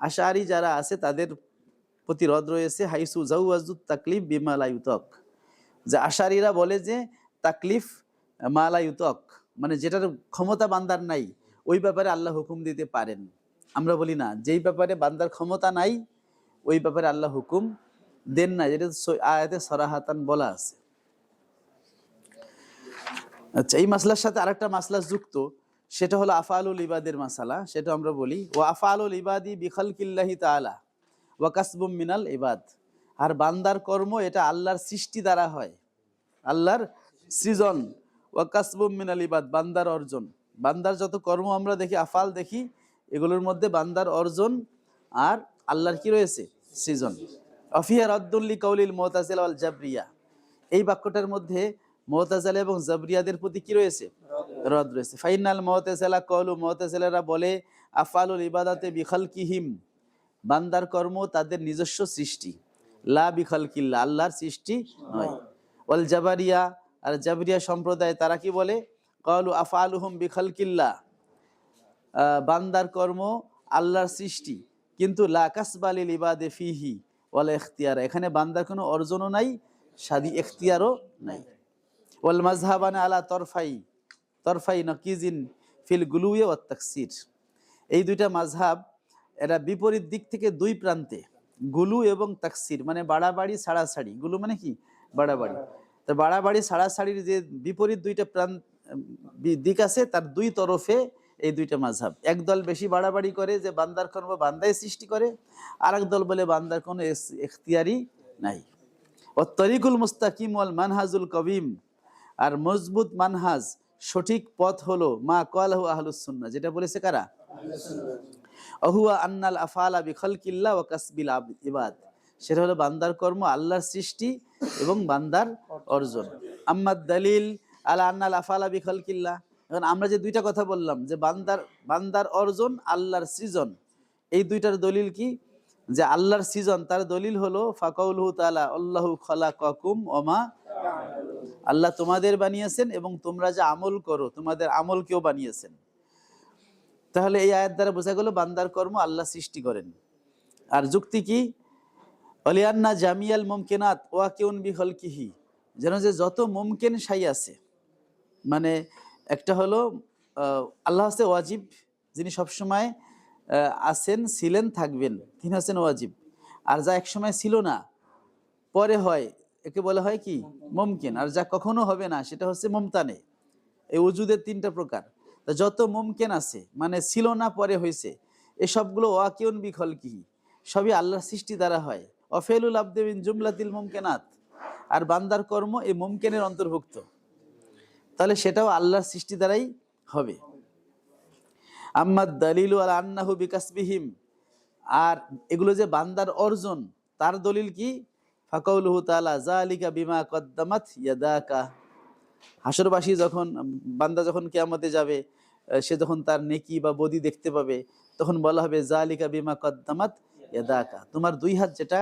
Speaker 1: আশারি যারা আছে তাদের প্রতি রদ রয়েছে হাইসু জাওয়াজুত তাকলিফ বিমা লা ইউতাক, যে আশারিরা বলে যে তাকলিফ মা লা ইউতাক, মানে যেটার ক্ষমতা বান্দার নাই ওই ব্যাপারে আল্লাহ হুকুম দিতে পারেন। আমরা বলি না, যেই ব্যাপারে বান্দার ক্ষমতা নাই ওই ব্যাপারে আল্লাহ হুকুম দেন না, যেটা আয়াতে সরাহাতান বলা আছে। আচ্ছা, এই মাসলার সাথে আরেকটা মাসলা যুক্ত, সেটা হলো আফআলুল ইবাদের মাসালা, সেটা আমরা বলি ওয়া আফআলুল ইবাদি বিখালকিল্লাহি তাআলা ওয়া কাসবুম মিনাল ইবাদ, আর বান্দার কর্ম এটা আল্লাহর সৃষ্টি দ্বারা হয়, আল্লাহর সৃজন, ওয়া কাসবুম মিনাল ইবাদ, বান্দার অর্জন। বান্দার যত কর্ম আমরা দেখি, আফআল দেখি, এগুলোর মধ্যে বান্দার অর্জন আর আল্লাহর কি রয়েছে, সৃজন। অফিয়া রাদ্দুল্লি কওলিল মুতাজিলা ওয়াল জাবরিয়া, এই বাক্যটার মধ্যে মুতাজিলা এবং জাবরিয়াদের প্রতি কি রয়েছে, রদ রয়েছে। ফাইনাল মুতাজিলা কওলু, মুতাজিলারা বলে আফআলুল ইবাদাতে বিখালকিহিম, বান্দার কর্ম তাদের নিজস্ব সৃষ্টি, লা বিখালকিল্লাহ, আল্লাহর সৃষ্টি নয়। ওয়াল জাবারিয়া, আর জাবরিয়া সম্প্রদায় তারা কি বলে, কওলু আফআলুহুম বিখালকিল্লাহ, বান্দার কর্ম আল্লাহর সৃষ্টি, কিন্তু লা কাসবালিল ইবাদে ফিহি ওয়াল ইখতিয়ার, এখানে বান্দার কোনো অর্জনও নাই, সাদি ইখতিয়ারও নাই। ওয়াল মাযহাবান আলা তরফাই নাকিজিন ফিল গুলুই ওয়াত তাকসির, এই দুইটা মাযহাব এরা বিপরীত দিক থেকে দুই প্রান্তে, গুলু এবং তাকসির মানে বাড়াবাড়ি ছাড়াছাড়ি, গুলু মানে কি বাড়াবাড়ি, তো বাড়াবাড়ি ছাড়াছাড়ির যে বিপরীত দুইটা দিক আছে, তার দুই তরফে এই দুইটা মাযহাব। একদল বেশি বাড়াবাড়ি করে যে বান্দার কর্ম বান্দাই সৃষ্টি করে, আর এক দল বলে বান্দার কোনো ইখতিয়ারই নাই। ও তরিকুল মুস্তাকিম ওয়াল মানহাজুল কবিম, আর মজবুত মানহাজ সঠিক পথ হলো মা কালাহু আহলুস সুন্নাহ, যেটা বলেছে কারা, অহুয়া আন্নাল আফআলা বিখালকিল্লাহ ওয়া কাসবিল ইবাদ, সেটা হলো বান্দার কর্ম আল্লাহর সৃষ্টি এবং বান্দার অর্জন। আম্মাদ দলিল আলা আন্নাল আফআলা বিখালকিল্লাহ, এখন আমরা যে দুইটা কথা বললাম যে বান্দার অর্জন আল্লাহর সৃজন, এই দুইটার দলিল কি, যে আল্লাহর সৃজন তার দলিল হলো ফাকাউলহু তাআলা আল্লাহু খালাকাকুম ওয়া মা, আল্লাহ তোমাদের বানিয়েছেন এবং তোমরা যে আমল করো তোমাদের আমলকেও বানিয়েছেন। তাহলে এই আয়াত দ্বারা বোঝা গেল বান্দার কর্ম আল্লাহ সৃষ্টি করেন। আর যুক্তি কি, অলিয়ান্না জামিয়াল মুমকিনাত ওয়াকিউন বিখালকিহি, যেন যে যত মুমকিন শাই আছে, মানে একটা হলো আল্লাহ হচ্ছে ওয়াজিব, যিনি সবসময় আছেন, ছিলেন, থাকবেন, তিনি হচ্ছেন ওয়াজিব। আর যা এক সময় ছিল না পরে হয় একে বলা হয় কি মুমকিন, আর যা কখনো হবে না সেটা হচ্ছে মুমতানে। এই ওজুদের তিনটা প্রকার, যত মুমকিন আছে মানে ছিল না পরে হয়েছে, এসবগুলো ওয়াকিউন বিখালকিহি, সবই আল্লাহর সৃষ্টি দ্বারা হয়। অফেলুল আবদে মিন জুমলাতিল মুমকিনাত, আর বান্দার কর্ম এই মুমকিনের অন্তর্ভুক্ত, তাহলে সেটাও আল্লাহর সৃষ্টি দ্বারাই হবে। আম্মাদ দালিলু আলা আন্নাহু বিকাসবিহিম, আর এগুলো যে বান্দার অর্জন তার দলিল কি, ফাকাউলুহু তাআলা যালিকা বিমা কদ্দামাত ইয়াদাকা, হাসরবাসী যখন বান্দা যখন কিয়ামতে যাবে সে যখন তার নেকি বা বদি দেখতে পাবে তখন বলা হবে জালিকা বিমা কদ্দামাত ইয়াদাকা, তোমার দুই হাত যেটা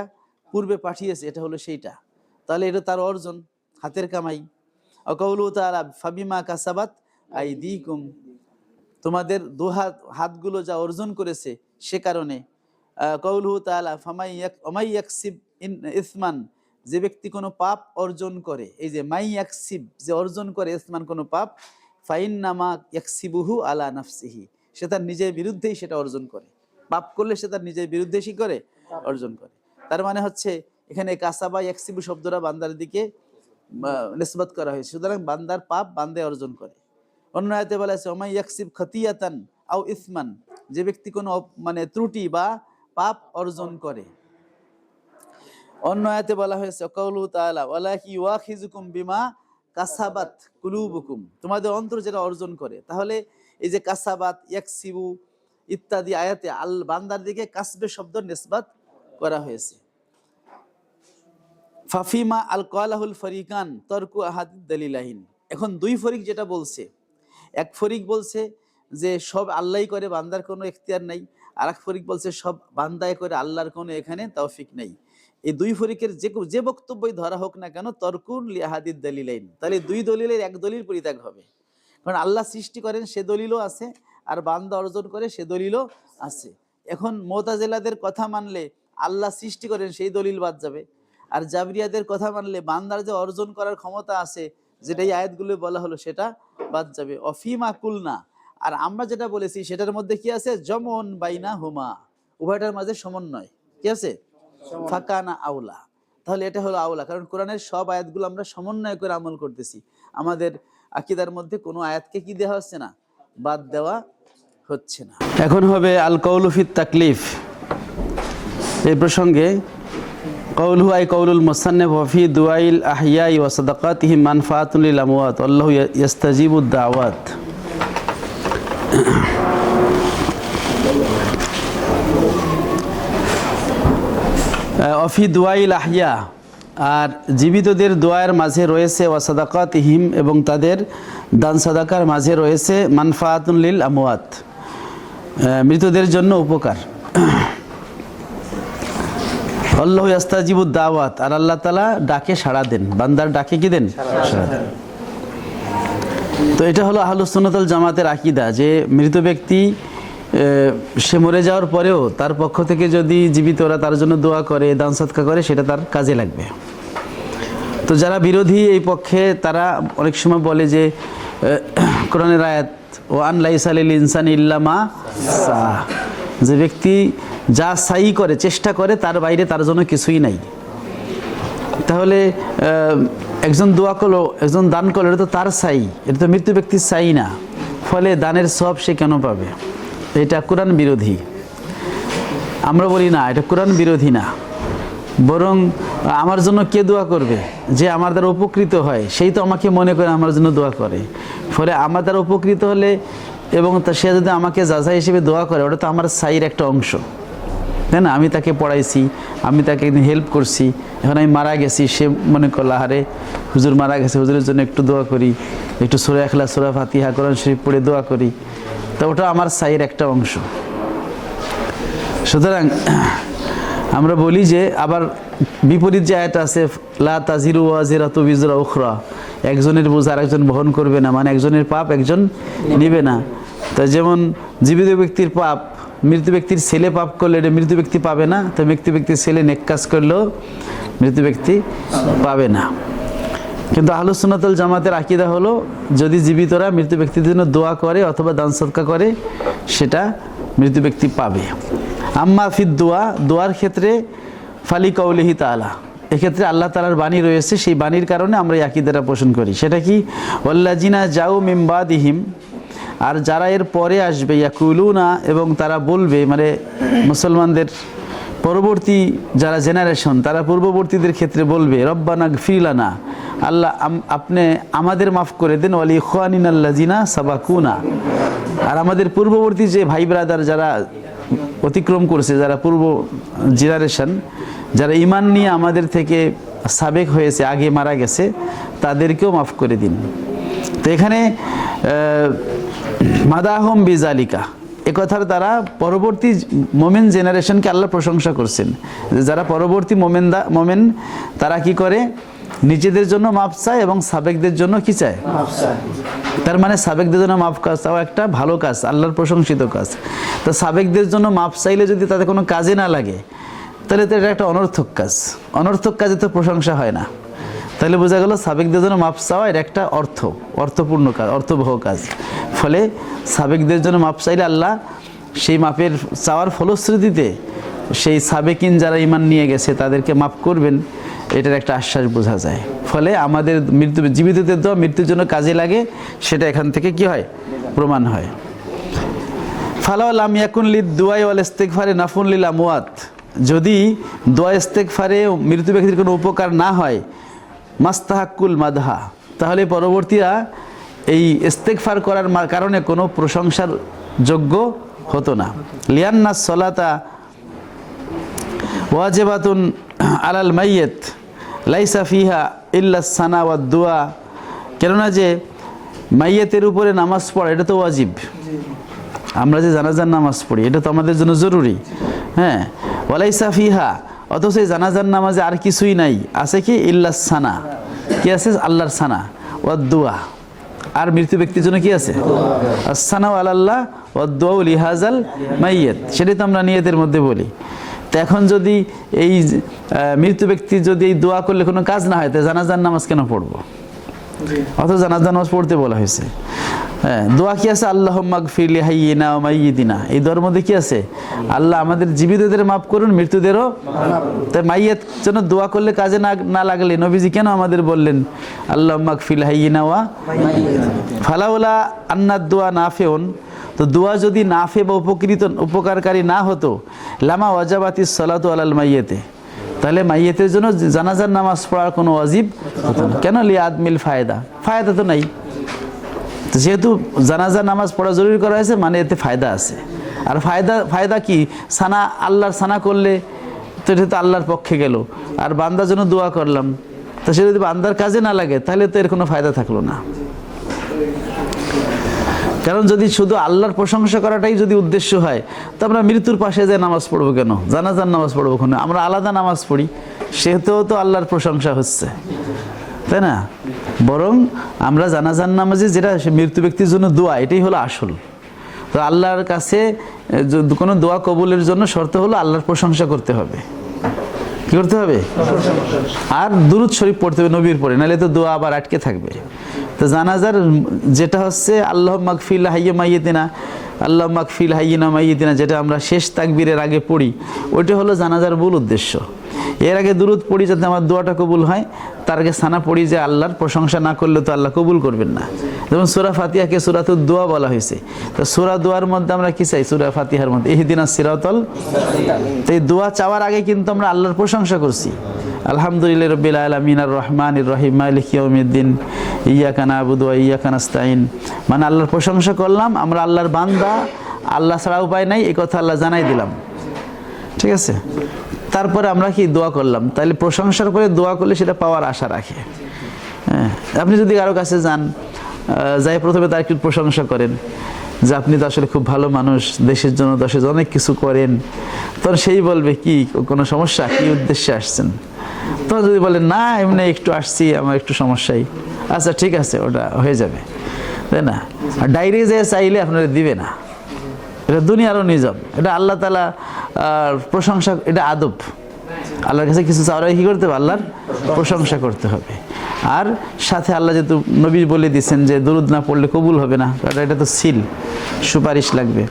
Speaker 1: পূর্বে পাঠিয়েছে এটা হলো সেইটা। তাহলে এটা তার অর্জন, হাতের কামাই। অকাউলু তাআলা ফাবিমা কাসাবাত আইদিকুম, তোমাদের দু হাতগুলো যা অর্জন করেছে সে কারণে। কাউলুহু তাআলা ফামাই ইয়াকসিব ইসমান, যে ব্যক্তি কোনো পাপ অর্জন করে, এই যে মাই ইয়াকসিব, যে অর্জন করে ইসমান কোনো পাপ, ফাইন্নামা ইয়াকসিবুহু আলা নাফসিহি, সে তার নিজের বিরুদ্ধেই সেটা অর্জন করে। পাপ করলে সে তার নিজের বিরুদ্ধে কি করে, অর্জন করে। তার মানে হচ্ছে এখানে কাসাবা ইয়াকসিবু শব্দটা বান্দার দিকে নিসবত করা হয়েছে, সুতরাং বান্দার পাপ বান্দে অর্জন করে। অন্য আয়াতে বলা আছে ওমাই ইয়াকসিব খাতিয়াতান আও ইসমান, যে ব্যক্তি কোনো মানে ত্রুটি বা পাপ অর্জন করে। অন্য আয়াতে বলা হয়েছে কাউলু তাআলা ওয়ালাকি ইউআখিযুকুম বিমা কাসাবাত কুলুবুকুম, তোমাদের অন্তর যেটা অর্জন করে। তাহলে এই যে কাসাবাত, ইয়াকসিবু ইত্যাদি আয়াতে বান্দার দিকে কাসবে শব্দ নিসবত করা হয়েছে। ফাফিমা আল কালাহুল ফরিকান তরকু আহাদিদ দলিলাহিন, এখন দুই ফরিক যেটা বলছে, এক ফরিক বলছে যে সব আল্লাহই করে, বান্দার কোনো এখতিয়ার নাই। আর এক ফরিক বলছে সব বান্দায় করে, আল্লাহর কোনো এখানে তৌফিক নেই। এই দুই ফরিকের যে বক্তব্যই ধরা হোক না কেন, তরকুন লিআহাদিদ দলিলাইন, তাহলে দুই দলিলের এক দলিল পরিত্যাগ হবে। কারণ আল্লাহ সৃষ্টি করেন সে দলিলও আছে, আর বান্দা অর্জন করে সে দলিলও আছে। এখন মুতাজিলাদের কথা মানলে আল্লাহ সৃষ্টি করেন সেই দলিল বাদ যাবে, আর জাবরিয়াদের কথা মানলে বান্দার যে অর্জন করার ক্ষমতা আছে, যেটা এই আয়াতগুলো বলা হলো, সেটা বাদ যাবে। অফিমা কুলনা, আর আমরা যেটা বলেছি সেটার মধ্যে কি আছে, জমন বাইনা হুমা, উভয়টার মাঝে সমন্বয় কি আছে, ফাকানা আউলা। তাহলে এটা হলো আউলা, কারণ কোরআনের সব আয়াতগুলো আমরা সমন্বয় করে আমল করতেছি। আমাদের আকীদার মধ্যে কোনো আয়াতকে কি দেওয়া হচ্ছে না, বাদ দেওয়া হচ্ছে না। এখন হবে আল কাউলু ফিত তাকলিফ। এই প্রসঙ্গে কাউলু আই কাউলুল মুসান্নিফ ওয়া ফি দুআইল আহইয়াই ওয়া সাদাকাতিহিম মানফাআতুন লিল আমওয়াত আল্লাহু ইস্তাজিবুদ দাওয়াত। অফি দুআইল আহইয়া, আর জীবিতদের দোয়ার মাঝে রয়েছে ওয়া সাদাকাতিহিম, এবং তাদের দান সাদাকার মাঝে রয়েছে মানফাআতুন লিল আমওয়াত, মৃতদের জন্য উপকার। আল্লাহু ইস্তাজিবুদ দাওয়াত, আর আল্লাহ তাআলা ডাকে সাড়া দেন, বান্দার ডাকে কি দেন, সাড়া দেন। তো এটা হলো আহলুস সুন্নাত ওয়াল জামাতের আকীদা, যে মৃত ব্যক্তি সে মরে যাওয়ার পরেও তার পক্ষ থেকে যদি জীবিতরা তার জন্য দোয়া করে, দান সদকা করে, সেটা তার কাজে লাগবে। তো যারা বিরোধী এই পক্ষে, তারা অনেক সময় বলে যে কোরআনের আয়াত ওয়ান লাইসা লিল ইনসানি ইল্লা মা সাআ, যে ব্যক্তি যা সাই করে, চেষ্টা করে, তার বাইরে তার জন্য কিছুই নাই। তাহলে একজন দোয়া করলো, একজন দান করলো, এটা তো তার সাই, এটা তো মৃত্যু ব্যক্তির সাই না, ফলে দানের সওয়াব সে কেন পাবে? এটা কোরআন বিরোধী। আমরা বলি না, এটা কোরআন বিরোধী না, বরং আমার জন্য কে দোয়া করবে, যে আমার দ্বারা উপকৃত হয়, সেই তো আমাকে মনে করে আমার জন্য দোয়া করে। ফলে আমার দ্বারা উপকৃত হলে এবং সে যদি আমাকে যাচাই হিসেবে দোয়া করে, ওটা তো আমার সাইর একটা অংশ, তাই না? আমি তাকে পড়াইছি, আমি তাকে একদিন হেল্প করছি, এখন আমি মারা গেছি, সে মনে করলো আরে হুজুর মারা গেছে, হুজুরের জন্য একটু দোয়া করি, একটু সূরা ইখলাস, সূরা ফাতিহা, কোরআন শরীফ পড়ে দোয়া করি, তো ওটা আমার সাইর একটা অংশ। সুতরাং আমরা বলি যে, আবার বিপরীত যে আয়াত আছে, লা তাজিরু ওয়াজিরাতু বিজরা উখরা, একজনের বোঝা আরেকজন বহন করবে না, মানে একজনের পাপ একজন নেবে না। তা যেমন জীবিত ব্যক্তির পাপ মৃত ব্যক্তির ছেলে পাপ করলে এটা মৃত ব্যক্তি পাবে না, তো মৃত ব্যক্তির ছেলে নেক কাজ করলেও মৃত ব্যক্তি পাবে না। কিন্তু আহলুস সুন্নাত ওয়াল জামাতের আকীদা হলো, যদি জীবিতরা মৃত ব্যক্তির জন্য দোয়া করে অথবা দান সদকা করে, সেটা মৃত ব্যক্তি পাবে। আম্মা ফিদ দোয়া, দোয়ার ক্ষেত্রে ফালি কাউলিহি তাআলা, এক্ষেত্রে আল্লাহ তাআলার বাণী রয়েছে, সেই বাণীর কারণে আমরা এই আকীদাটা পোষণ করি। সেটা কি, ওয়াল্লাযিনা জাউ মিন বাদিহিম, আর যারা এর পরে আসবে, ইয়াকুলুনা, এবং তারা বলবে, মানে মুসলমানদের পরবর্তী যারা জেনারেশন, তারা পূর্ববর্তীদের ক্ষেত্রে বলবে, রব্বানা গফির লানা, আল্লাহ আপনি আমাদের মাফ করে দেন, ওয়ালি ইখওয়ানিনাল্লাযিনা সাবাকুনা, আর আমাদের পূর্ববর্তী যে ভাই ব্রাদার যারা অতিক্রম করছে, যারা পূর্ব জেনারেশন, যারা ঈমান নিয়ে আমাদের থেকে সাবেক হয়েছে, আগে মারা গেছে, তাদেরকেও মাফ করে দিন। তো এখানে মাদাহুম বিজালিকা এ কথার দ্বারা পরবর্তী মোমেন জেনারেশনকে আল্লাহ প্রশংসা করছেন, যারা পরবর্তী মোমেন তারা কি করে, নিজেদের জন্য মাপ চায় এবং সাবেকদের জন্য কি চায়, তার মানে সাবেকদের জন্য মাপ চাওয়া একটা ভালো কাজ, আল্লাহর প্রশংসিত কাজ। তো সাবেকদের জন্য মাপ চাইলে যদি তাদের কোনো কাজে না লাগে তাহলে তো এটা একটা অনর্থক কাজ, অনর্থক কাজে তো প্রশংসা হয় না। তাহলে বোঝা গেল সাবেকদের জন্য মাপ চাওয়া এটা একটা অর্থপূর্ণ কাজ, অর্থবহ কাজ। ফলে সাবেকদের জন্য মাপ চাইলে আল্লাহ সেই মাপের চাওয়ার ফলশ্রুতিতে সেই সাবেকিন যারা ঈমান নিয়ে গেছে তাদেরকে মাফ করবেন, এটার একটা আশ্বাস বোঝা যায়। ফলে আমাদের জীবিতদের দোয়া মৃত্যুর জন্য কাজে লাগে, সেটা এখান থেকে কি হয়, প্রমাণ হয়। ফালাউ লাম ইয়াকুন লিদ দুআই ওয়াল ইস্তিগফারি নাফুন লিল আমওয়াত, যদি দোয়া ইস্তিগফারে মৃত ব্যক্তির কোনো উপকার না হয়, মাস্তাহাক্কুল মাদহা, তাহলে পরবর্তীরা এই ইস্তিগফার করার কারণে কোনো প্রশংসার যোগ্য হতো না। লিয়ান্না সলাতা ওয়াজিবাতুন আলাল মাইয়িত লাইসা ফিহা ইল্লা সানা ওয়াদ দুয়া, কেননা যে মাইয়েতের উপরে নামাজ পড়া এটা তো ওয়াজিব, আমরা যে জানাজার নামাজ পড়ি এটা তো আমাদের জন্য জরুরি। হ্যাঁ, ওয়ালাইসা ফিহা, অথচ এই জানাজার নামাজে আর কিছুই নাই, আছে কি, ইল্লা সানা, কি আছে, আল্লাহর সানা, ওয়াদ দুয়া, আর মৃত্যু ব্যক্তির জন্য কি আছে, আসসানা আল্লাহ ওয়াদ দুয়া লিহাজাল মাইয়িত, সেটাই তো আমরা নিয়তের মধ্যে বলি। তো এখন যদি এই মৃত্যু ব্যক্তি যদি এই দোয়া করলে কোনো কাজ না হয়, তো জানাজার নামাজ কেন পড়বো, অথচ জানাজার নামাজ পড়তে বলা হয়েছে। হ্যাঁ, দোয়া কি আছে, আল্লাহুম্মা গফির লিহাইয়িনা ওয়া মাইয়িতিনা, এই দোয়ার মধ্যে কি আছে, আল্লাহ আমাদের জীবিতদের মাফ করুন, মৃত্যুদেরও। তাই মাইয়াত জন্য দোয়া করলে কাজে না লাগলে নবীজি কেন আমাদের বললেন আল্লাহুম্মা গফির লিহাইয়িনা ওয়া মাইয়িতিনা। ফালাউলা আন্নাদ দুআ নাফিউন, তো দোয়া যদি নাফে বা উপকারকারী না হতো, লামা ওয়াজাবাতিস সালাতু আলাল মাইয়িতে, তাহলে মাইয়েতের জন্য জানাজার নামাজ পড়ার কোনো ওয়াজিব হতো না। কেন, লিআদমিল ফায়দা, ফায়দা তো নাই। তো যেহেতু জানাজার নামাজ পড়া জরুরি করা হয়েছে মানে এতে ফায়দা আছে। আর ফায়দা কি, সানা, আল্লাহর সানা করলে তো এটা তো আল্লাহর পক্ষে গেল, আর বান্দার জন্য দোয়া করলাম, তো সে যদি বান্দার কাজে না লাগে তাহলে তো এর কোনো ফায়দা থাকলো না। কারণ যদি শুধু আল্লাহর প্রশংসা করাটাই যদি উদ্দেশ্য হয়, তো আমরা মৃত্যুর পাশে যে নামাজ পড়বো কেন, জানাজার নামাজ পড়বো কেন, আমরা আলাদা নামাজ পড়ি, সেহেতেও তো আল্লাহর প্রশংসা হচ্ছে, তাই না? বরং আমরা জানাজার নামাজে যেটা মৃত্যু ব্যক্তির জন্য দোয়া, এটাই হলো আসল। তো আল্লাহর কাছে কোনো দোয়া কবুলের জন্য শর্ত হলো আল্লাহর প্রশংসা করতে হবে। কি করতে হবে? আর দুরূদ শরীফ পড়তে হবে নবীর পরে, নাহলে তো দোয়া আবার আটকে থাকবে। তো জানাজার যেটা হচ্ছে আল্লাহুম্মা গফির লিহাইয়িনা মাইয়িতিনা, আল্লাহুম্মা গফির লিহাইয়িনা মাইয়িতিনা, যেটা আমরা শেষ তাকবীরের আগে পড়ি, ওইটা হলো জানাজার মূল উদ্দেশ্য। এর আগে দুরূদ পড়ি যাতে আমার দোয়াটা কবুল হয়, তার আগে সানা পড়ি যে আল্লাহর প্রশংসা না করলে তো আল্লাহ কবুল করবেন না। যেমন সূরা ফাতিহাকে সূরাতুদ দোয়া বলা হয়েছে। তো সূরা দোয়ার মধ্যে আমরা কি চাই, সূরা ফাতিহার মধ্যে ইহদিনাস সিরাতাল, তো এই দোয়া চাওয়ার আগে কিন্তু আমরা আল্লাহর প্রশংসা করছি। আলহামদুলিল্লাহি রাব্বিল আলামিন আর রহমানির রহিম মালিকি ইয়াউমিদ্দিন ইয়্যাকা না'বুদু ওয়া ইয়্যাকা নাস্তাঈন, মানে আল্লাহর প্রশংসা করলাম, আমরা আল্লাহর বান্দা, আল্লাহ ছাড়া উপায় নাই, এই কথা আল্লাহ জানাই দিলাম। ঠিক আছে, তারপরে আমরা কি দোয়া করলাম, তাহলে প্রশংসার করে দোয়া করলে সেটা পাওয়ার আশা রাখে। হ্যাঁ, আপনি যদি কারো কাছে যান, যাই প্রথমে তার একটু প্রশংসা করেন যে আপনি তো আসলে খুব ভালো মানুষ, দেশের জন্য অনেক কিছু করেন, তখন সেই বলবে কি কোনো সমস্যা, কি উদ্দেশ্যে আসছেন? তখন যদি বলেন না এমনি একটু আসছি, আমার একটু সমস্যাই, আচ্ছা ঠিক আছে, ওটা হয়ে যাবে, তাই না? আর ডাইরি যে চাইলে আপনারা দিবে না, এটা দুনিয়ারও নিজাম, এটা আল্লাহ তাআলা প্রশংসা, এটা আদব। আল্লাহর কাছে কিছু চাওয়ার কি করতে হবে, আল্লাহর প্রশংসা করতে হবে। আর সাথে আল্লাহ যেহেতু নবী বলে দিয়েছেন যে দুরূদ না পড়লে কবুল হবে না, কারণ এটা তো সিল, সুপারিশ লাগবে,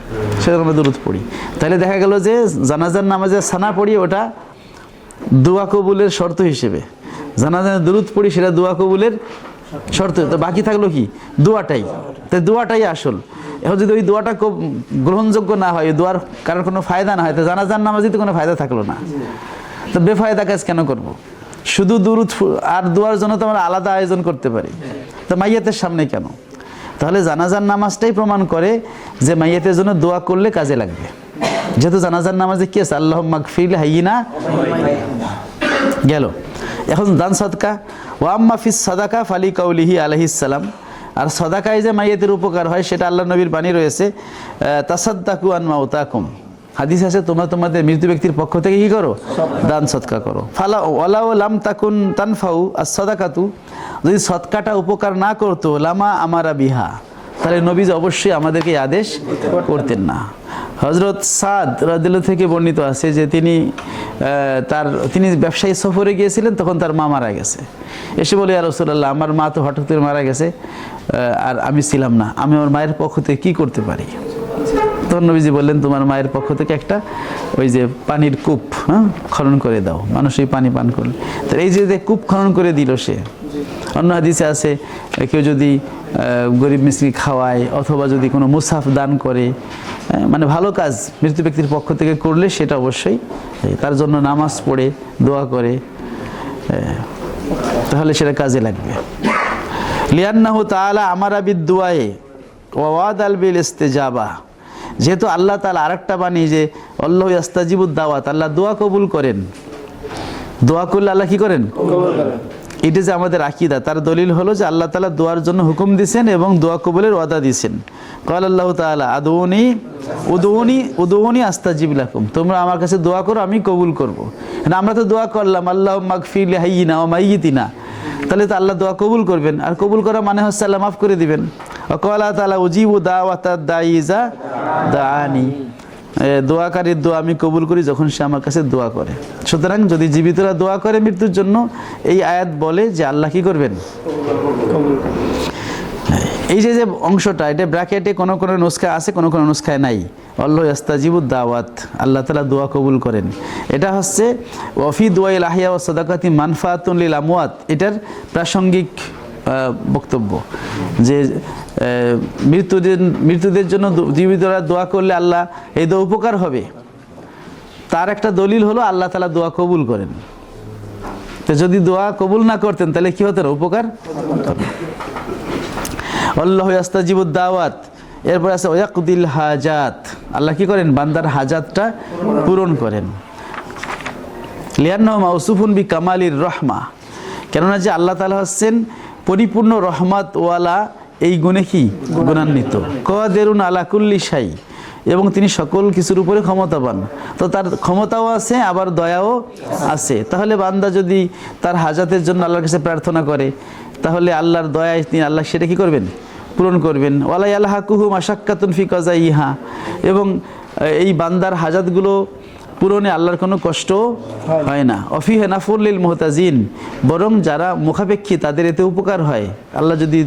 Speaker 1: সেজন্য আমরা দুরূদ পড়ি। তাহলে দেখা গেল যে জানাজার নামাজে সানা পড়ি, ওটা দোয়া কবুলের শর্ত হিসেবে, জানাজার দুরূদ পড়ি সেটা দোয়া কবুলের শর্ত। তো বাকি থাকলো কি, দোয়াটাই। তাই দোয়াটাই আসল। এখন যদি ওই দোয়াটা গ্রহণযোগ্য না হয়, দোয়ার কারোর কোনো ফায়দা না হয়, তো জানাজার নামাজে তো কোনো ফায়দা থাকলো না। তো বেফায়দা কাজ কেন করব? শুধু দুরূদ আর দোয়ার জন্য তো আমরা আলাদা আয়োজন করতে পারি, তো মাইয়াতের সামনে কেন? তাহলে জানাজার নামাজটাই প্রমাণ করে যে মাইয়াতের জন্য দোয়া করলে কাজে লাগবে। যেহেতু জানাজার নামাজে কি আছে, আল্লাহুম্মা গফির লিহাইয়িনা গেল। এখন দান সাদকা, ওয়া আম্মা ফিস সাদাকা ফালি কাউলিহি আলাইহিস সালাম, আর সদাকায় যে মাইয়াতের উপকার হয় সেটা আল্লাহ নবীর বাণী রয়েছে, তাসাদ্দাকু আন মাউতাকুম, হাদিস আছে তোমরা তোমাদের মৃত ব্যক্তির পক্ষ থেকে কি করো, দান সদকা করো। ফালা ওয়ালাউ লাম তাকুন তানফাউ আস-সাদাকাতু, যদি সদকাটা উপকার না করতো, লামা আমারা বিহা, তাহলে নবী অবশ্যই আমাদেরকে আদেশ করতেন না। হযরত সাদ রাদিয়াল্লাহু থেকে বর্ণিত আছে যে তিনি ব্যবসায়ী সফরে গিয়েছিলেন, তখন তার মা মারা গেছে। এসে বলে, ইয়া রাসূলুল্লাহ, আমার মা তো হঠাৎ করে মারা গেছে, আর আমি ছিলাম না, আমি আমার মায়ের পক্ষ থেকে কী করতে পারি? তখন নবীজি বললেন, তোমার মায়ের পক্ষ থেকে একটা ওই যে পানির কূপ খনন করে দাও, মানুষ এই পানি পান করলে। তো এই যে কূপ খনন করে দিল সে। অন্য হাদিসে আছে কেউ যদি গরিব মিসকিন খাওয়ায় অথবা যদি কোনো মুসাফ দান করে, মানে ভালো কাজ মৃত ব্যক্তির পক্ষ থেকে করলে সেটা অবশ্যই তার জন্য নামাজ পড়ে দোয়া করে, তাহলে সেটা কাজে লাগবে। লিআন্নাহু তাআলা আমারা বিদ-দুআয়ে ওয়া ওয়াদাল বিল ইস্তিজাবা, যেহেতু আল্লাহ তাআলা আরেকটা বাণী যে আল্লাহু ইস্তাজিবুদ দাওয়াত, আল্লাহ দোয়া কবুল করেন, দোয়া করলে আল্লাহ কি করেন, কবুল করেন। এটা যে আমাদের আকীদা, তার দলিল হলো যে আল্লাহ তাআলা দোয়ার জন্য হুকুম দিয়েছেন এবং দোয়া কবুলের ওয়াদা দিয়েছেন। ক্বাল আল্লাহু তাআলা উদউনি আস্তাজিব লাকুম, তোমরা আমার কাছে দোয়া করো, আমি কবুল করব। আমরা তো দোয়া করলাম আল্লাহুম্মা গফির লিহাইয়িনা ওয়া মাইয়িতিনা, তাহলে তো আল্লাহ দোয়া কবুল করবেন, আর কবুল করা মানে হচ্ছে আল্লাহ মাফ করে দিবেন। ওয়া ক্বালা তাআলা উজিবু দাওয়াতাদ দাঈ ইযা দাআনি, দোয়াকারীর দোয়া আমি কবুল করি যখন সে আমার কাছে দোয়া করে। সুতরাং যদি জীবিতরা দোয়া করে মৃত্যুর জন্য, এই আয়াত বলে যে আল্লাহ কি করবেন, এই যে অংশটা, এটা ব্র্যাকেটে কোনো কোনো নুসখায় আছে, কোনো কোনো নুসখায় নাই। আল্লাহু ইস্তাজিবুদ দাওয়াত, আল্লাহ তাআলা দোয়া কবুল করেন। এটা হচ্ছে ওয়াফি দুআইল আহইয়া ওয়াস সাদাকাতি মানফাআতুন লিল আমওয়াত, এটার প্রাসঙ্গিক বক্তব্য যে মৃত্যুদের জন্য জীবিতরা দোয়া করলে আল্লাহ এই দোয়া উপকার হবে, তার একটা দলিল হলো আল্লাহ তাআলা দোয়া কবুল করেন। তো যদি দোয়া কবুল না করতেন তাহলে কি হতো না, উপকার। আল্লাহু ইস্তাজিবুদ দাওয়াত, এরপর আছে ওয়ায়াকদিল হাজাত, আল্লাহ কি করেন, বান্দার হাজাতটা পূরণ করেন। লিআন্নাহু মাউসুফুন বিকামালির রহমা, কেননা যে আল্লাহ তাআলা হচ্ছেন পরিপূর্ণ রহমত ওয়ালা, এই গুণে কি গুণান্বিত। কাদিরুন আলা কুল্লি শাই, এবং তিনি সকল কিছুর উপরে ক্ষমতাবান। তো তার ক্ষমতাও আছে, আবার দয়াও আছে। তাহলে বান্দা যদি তার হাজাতের জন্য আল্লাহর কাছে প্রার্থনা করে, তাহলে আল্লাহর দয়ায় তিনি আল্লাহ সেটা কি করবেন, পূরণ করবেন। ওয়ালা ইয়ালহাকুহু মাশাক্কাতুন ফি কাযাইহা, এবং এই বান্দার হাজাতগুলো পূরণে আল্লাহর কোনো কষ্ট হয় না। অফিহে নাফুল লিল মুহতাজিন, বরং যারা মুখাপেক্ষী তাদের এতে উপকার হয় আল্লাহ যদি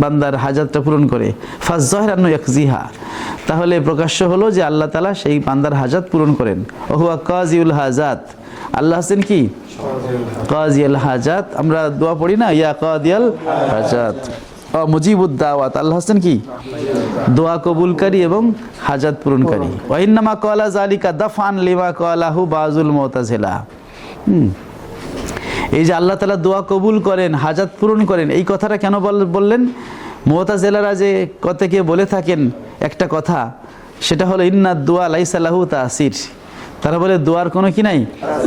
Speaker 1: বান্দার হাজাতটা পূরণ করে। ফাযযাহিরান ইয়াকজিহা, তাহলে প্রকাশ্য হলো যে আল্লাহ তাআলা সেই বান্দার হাজাত পূরণ করেন। ওহুয়া কাযিউল হাজাত, আল্লাহ আছেন কি কাযিউল হাজাত। আমরা দোয়া পড়ি না, ইয়া কাযিয়াল হাজাত মুজিবুদ দাওয়াত, আল্লাহ আছেন কি দোয়া কবুলকারী এবং হাজাত পূরণকারী। ওয়া ইন্নামা ক্বালা যালিকা দাফআন লিমা ক্বালাহু বাযুল মুতাজিলা, এই যে আল্লাহ তাআলা দোয়া কবুল করেন, হাজাত পূরণ করেন, এই কথাটা কেন বললেন? মুতাজিলারা যে কতকে বলে থাকেন একটা কথা, সেটা হলো ইন্নাদ দুআ লাইসা লাহু তাসির, তারা বলে দোয়ার কোনো কি নাই,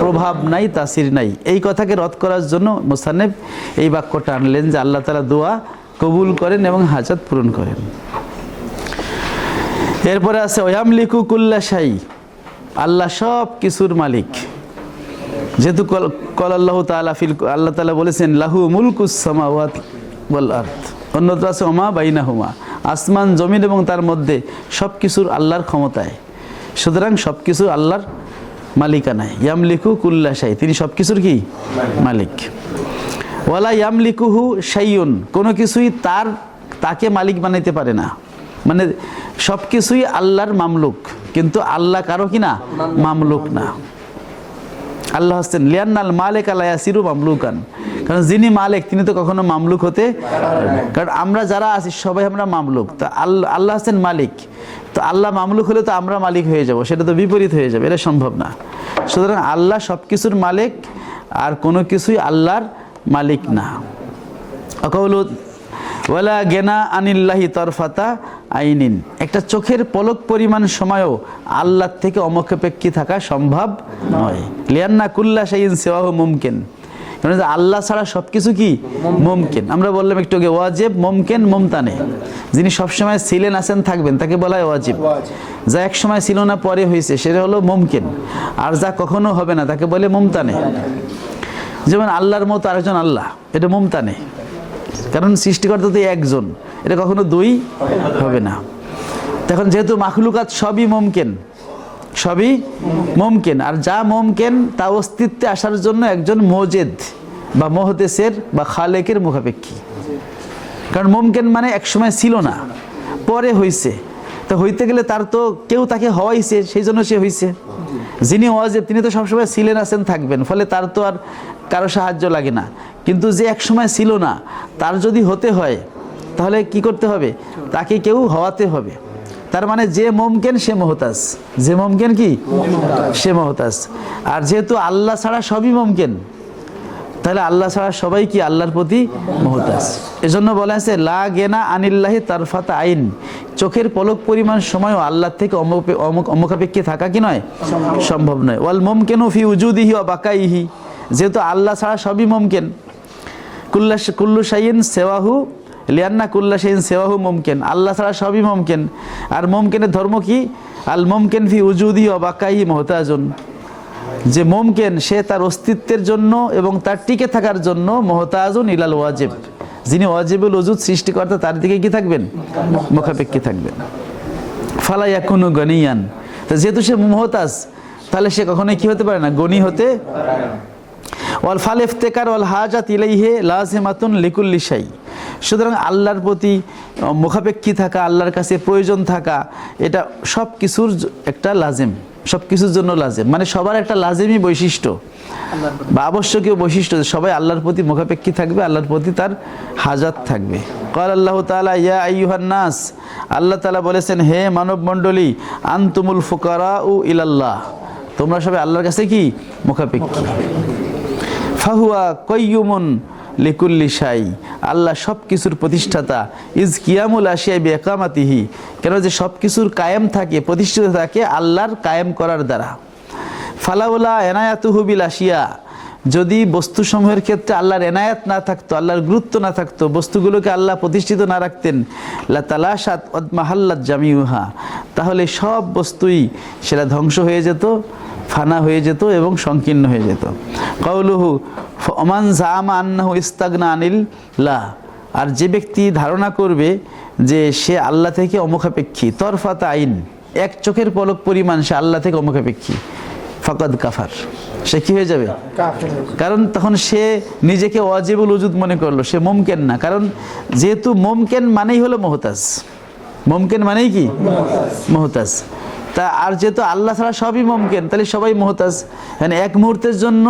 Speaker 1: প্রভাব নাই, তাসির নাই। এই কথাকে রদ করার জন্য মুসান্নিফ এই বাক্যটা আনলেন যে আল্লাহ তাআলা দোয়া কবুল করেন এবং হাজাত পূরণ করেন। এরপরে আছে ওয়ামলিকু কুল্লা শাই, আল্লাহ সব কিছুর মালিক। যেহেতু কল আল্লাহ তাআলা ফিল, আল্লাহ তাআলা বলেছেন লাহু মুলকুস সামাওয়াতি ওয়াল আরদ, অন্যত্র আছে ওমা বাইনাহুমা, আসমান জমিন এবং তার মধ্যে সব কিছুর আল্লাহর ক্ষমতায়। সুতরাং সব কিছু আল্লাহর মালিকানায়। ইয়ামলিকু কুল্লা শাই, তিনি সব কিছুর কি মালিক। ওয়ালা ইয়ামলিকুহু শাইউন, কোনো কিছুই তাকে মালিক বানাইতে পারে না। মানে সব কিছুই আল্লাহর মামলুক, কিন্তু আল্লাহ কারো কি না, মামলুক না। আল্লাহ হচ্ছেন লিয়ান্নাল মালিক লা ইয়াসিরু মামলুকান, কারণ যিনি মালিক তিনি তো কখনো মামলুক হতে পারেন না। কারণ আমরা যারা আছি সবাই আমরা মামলুক, তা আল্লাহ হচ্ছেন মালিক। তো আল্লাহ মামলুক হলে তো আমরা মালিক হয়ে যাব, সেটা তো বিপরীত হয়ে যাবে, এটা সম্ভব না। সুতরাং আল্লাহ সব কিছুর মালিক, আর কোনো কিছুই আল্লাহর মালিক না। আকাউলু ওয়ালা গেনা আনিল্লাহি তরফাতা আইনিন, একটা চোখের পলক পরিমাণ সময়ও আল্লাহ থেকে অমুখাপেক্ষী থাকা সম্ভব নয়। লিয়ান্না কুল্লা শাইইন সিওয়াহু মুমকিন, কারণ আল্লাহ ছাড়া সবকিছু কি মুমকিন। আমরা বললাম একটু আগে ওয়াজিব, মুমকিন, মুমতানে। যিনি সবসময় ছিলেন, আছেন, থাকবেন তাকে বলা হয় ওয়াজিব। যা এক সময় ছিল না পরে হয়েছে সেটা হলো মুমকিন। আর যা কখনো হবে না তাকে বলে মুমতানে। যেমন আল্লাহর মতো আরেকজন আল্লাহ, এটা মুমতানে, কারণ সৃষ্টিকর্তা তো একজন, এটা কখনো দুই হবে না। তখন যেহেতু মাখলুকাত সবই মুমকিন, সবই মুমকিন, আর যা মুমকিন তা অস্তিত্বে আসার জন্য একজন মুজিদ বা মুহদেসের বা খালেকের মুখাপেক্ষী। কারণ মুমকিন মানে একসময় ছিল না, পরে হইছে, তো হইতে গেলে তার তো কেউ তাকে হওয়াইছে, সেই জন্য সে হইছে। যিনি ওয়াজিব তিনি তো সবসময় ছিলেন, আছেন, থাকবেন, ফলে তার তো আর কারো সাহায্য লাগে না। কিন্তু যে একসময় ছিল না, তার যদি হতে হয় তাহলে কি করতে হবে? তাকে কেউ হওয়াতে হবে। তার মানে যে মুমকিন সে মুহতাজ, যে মুমকিন কি সে মুহতাজ। আর যেহেতু আল্লাহ ছাড়া সবই মুমকিন, তাহলে আল্লাহ ছাড়া সবাই কি আল্লাহর প্রতি মুহতাজ। এজন্য বলা আছে লা গেনা আনিল্লাহি তারফাত আইন, চোখের পলক পরিমাণ সময়ও আল্লাহর থেকে অমুখাপেক্ষী থাকা কি নয়, সম্ভব নয়। ওয়াল মুমকিনু ফি উজুদিহি ওয়া বাকাইহি, যেহেতু আল্লাহ ছাড়া সবই মুমকিন। কুল্লু শাইইন সেওয়াহু লিয়ান্না কুল্লা শাইইন সেওয়াহু মুমকিন, আল্লাহ ছাড়া সবই মুমকিন। আর মুমকিনের ধর্ম কি? আল মুমকিন ফি উজুদিহি ওয়া বাকাইহি মুহতাজুন, যে মুমকিন সে তার অস্তিত্বের জন্য এবং তার টিকে থাকার জন্য মুহতাজুন ইলাল ওয়াজিব, যিনি ওয়াজিবুল ওজুদ সৃষ্টিকর্তা তার দিকে কি থাকবেন? মুখাপেক্ষী থাকবেন। ফালা ইয়াকুনু গনিয়ান, তো যেহেতু সে মুহতাজ তাহলে সে কখনোই কি হতে পারে না? গনি হতে। ওয়াল ফাল ইফতিকার ওয়াল হাজাত ইলাইহি লাজিমাতুন লিকুল্লি শাই, সুতরাং আল্লাহর প্রতি মুখাপেক্ষী থাকা, আল্লাহর কাছে প্রয়োজন থাকা, এটা সব কিছুর একটা লাজিম, সব কিছুর জন্য লাজিম, মানে সবার একটা লাজিমি বৈশিষ্ট্য বা আবশ্যকীয় বৈশিষ্ট্য, সবাই আল্লাহর প্রতি মুখাপেক্ষী থাকবে, আল্লাহর প্রতি তার হাজাত থাকবে। ক্বাল আল্লাহু তাআলা ইয়া আইয়ুহান নাস, আল্লাহ তাআলা বলেছেন হে মানব মণ্ডলী, আনতুমুল ফুকারাউ ইলাল্লাহ, তোমরা সবাই আল্লাহর কাছে কি মুখাপেক্ষী। ফাহুয়া কাইয়ুমুন লিকুল্লি শাই, আল্লাহ সব কিছুর প্রতিষ্ঠাতা। ইজ কিয়ামুল আশিয়া বিইকামাতিহি, কেন যে সব কিছুর কায়েম থাকে, প্রতিষ্ঠিত থাকে আল্লাহর কায়েম করার দ্বারা। ফালাউলা এনায়াতুহু বিল আশিয়া, যদি বস্তুসমূহের ক্ষেত্রে আল্লাহর এনায়াত না থাকতো, আল্লাহর গুরুত্ব না থাকতো, বস্তুগুলোকে আল্লাহ প্রতিষ্ঠিত না রাখতেন, লা তালাশাত ওয়াদ মাহাল্লাত জামিউহা, তাহলে সব বস্তুই সেটা ধ্বংস হয়ে যেত, ফানা হয়ে যেত এবং সংকীর্ণ হয়ে যেত। কাউলুহু ওমান জামা আন্নাহু ইস্তাগনা আনিল্লাহ, আর যে ব্যক্তি ধারণা করবে যে সে আল্লাহ থেকে অমুখাপেক্ষী, তরফাত আইন, এক চোখের পলক পরিমাণ সে আল্লাহ থেকে অমুখাপেক্ষী, ফাকাদ কাফার, সে কি হয়ে যাবে? কারণ তখন সে নিজেকে ওয়াজিবুল উজুদ মনে করলো, সে মুমকিন না। কারণ যেহেতু মুমকিন মানেই হলো মুহতাজ, মুমকিন মানেই কি মুহতাজ। তা আর যেহেতু আল্লাহ ছাড়া সবই মুমকিন, তাহলে সবাই মুহতাজ। মানে এক মুহূর্তের জন্য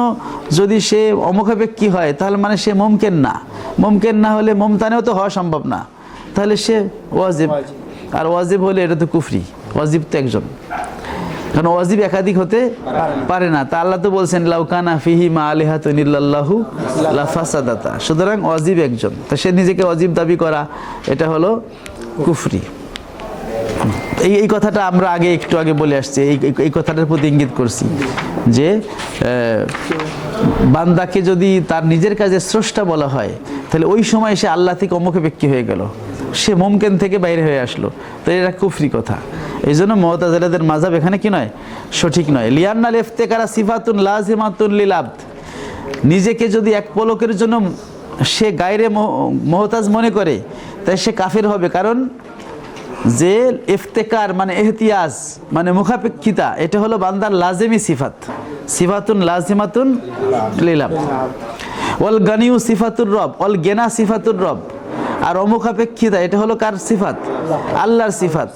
Speaker 1: যদি সে অমুখাপেক্ষী হয় তাহলে মানে সে মুমকিন না, মুমকিন না হলে মুমতানেও তো হওয়া সম্ভব না, তাহলে সে ওয়াজিব। আর ওয়াজিব হলে এটা তো কুফরি, ওয়াজিব তো একজন, কারণ ওয়াজিব একাধিক হতে পারে না। তা আল্লাহ তো বলছেন লাউকানা ফিহি মা আলিহাতুন ইল্লাল্লাহু লাফাসাদাতা, সুতরাং ওয়াজিব একজন, তা সে নিজেকে ওয়াজিব দাবি করা এটা হলো কুফরি। এই কথাটা আমরা একটু আগে বলে আসছি, এই কথাটার প্রতি ইঙ্গিত করছি যে বান্দাকে যদি তার নিজের কাজে স্রষ্টা বলা হয় তাহলে ওই সময় সে আল্লাহ থেকে অমুখাপেক্ষী হয়ে গেল, সে মুমকিন থেকে বাইরে হয়ে আসলো, তো এটা কুফরি কথা। এই জন্য মুতাজিলাদের মাযহাব এখানে কি নয়, সঠিক নয়। লিয়ান্নাল ইফতিকারা সিফাতুন লাজিমাতুন লিল আবদ, নিজেকে যদি এক পলকের জন্য সে গায়রে মুহতাজ মনে করে তাই সে কাফের হবে। কারণ যে ইফতেকার মানে এহতিয়াজ মানে মুখাপেক্ষিতা, এটা হলো বান্দার লাজিমি সিফাত, সিফাতুন লাজিমাতুন লিল আবদ। ওয়াল গানিউ সিফাতুর রব, ওয়াল গেনা সিফাতুর রব, আর অমুখাপেক্ষিতা এটা হলো কার সিফাত? আল্লাহর সিফাত।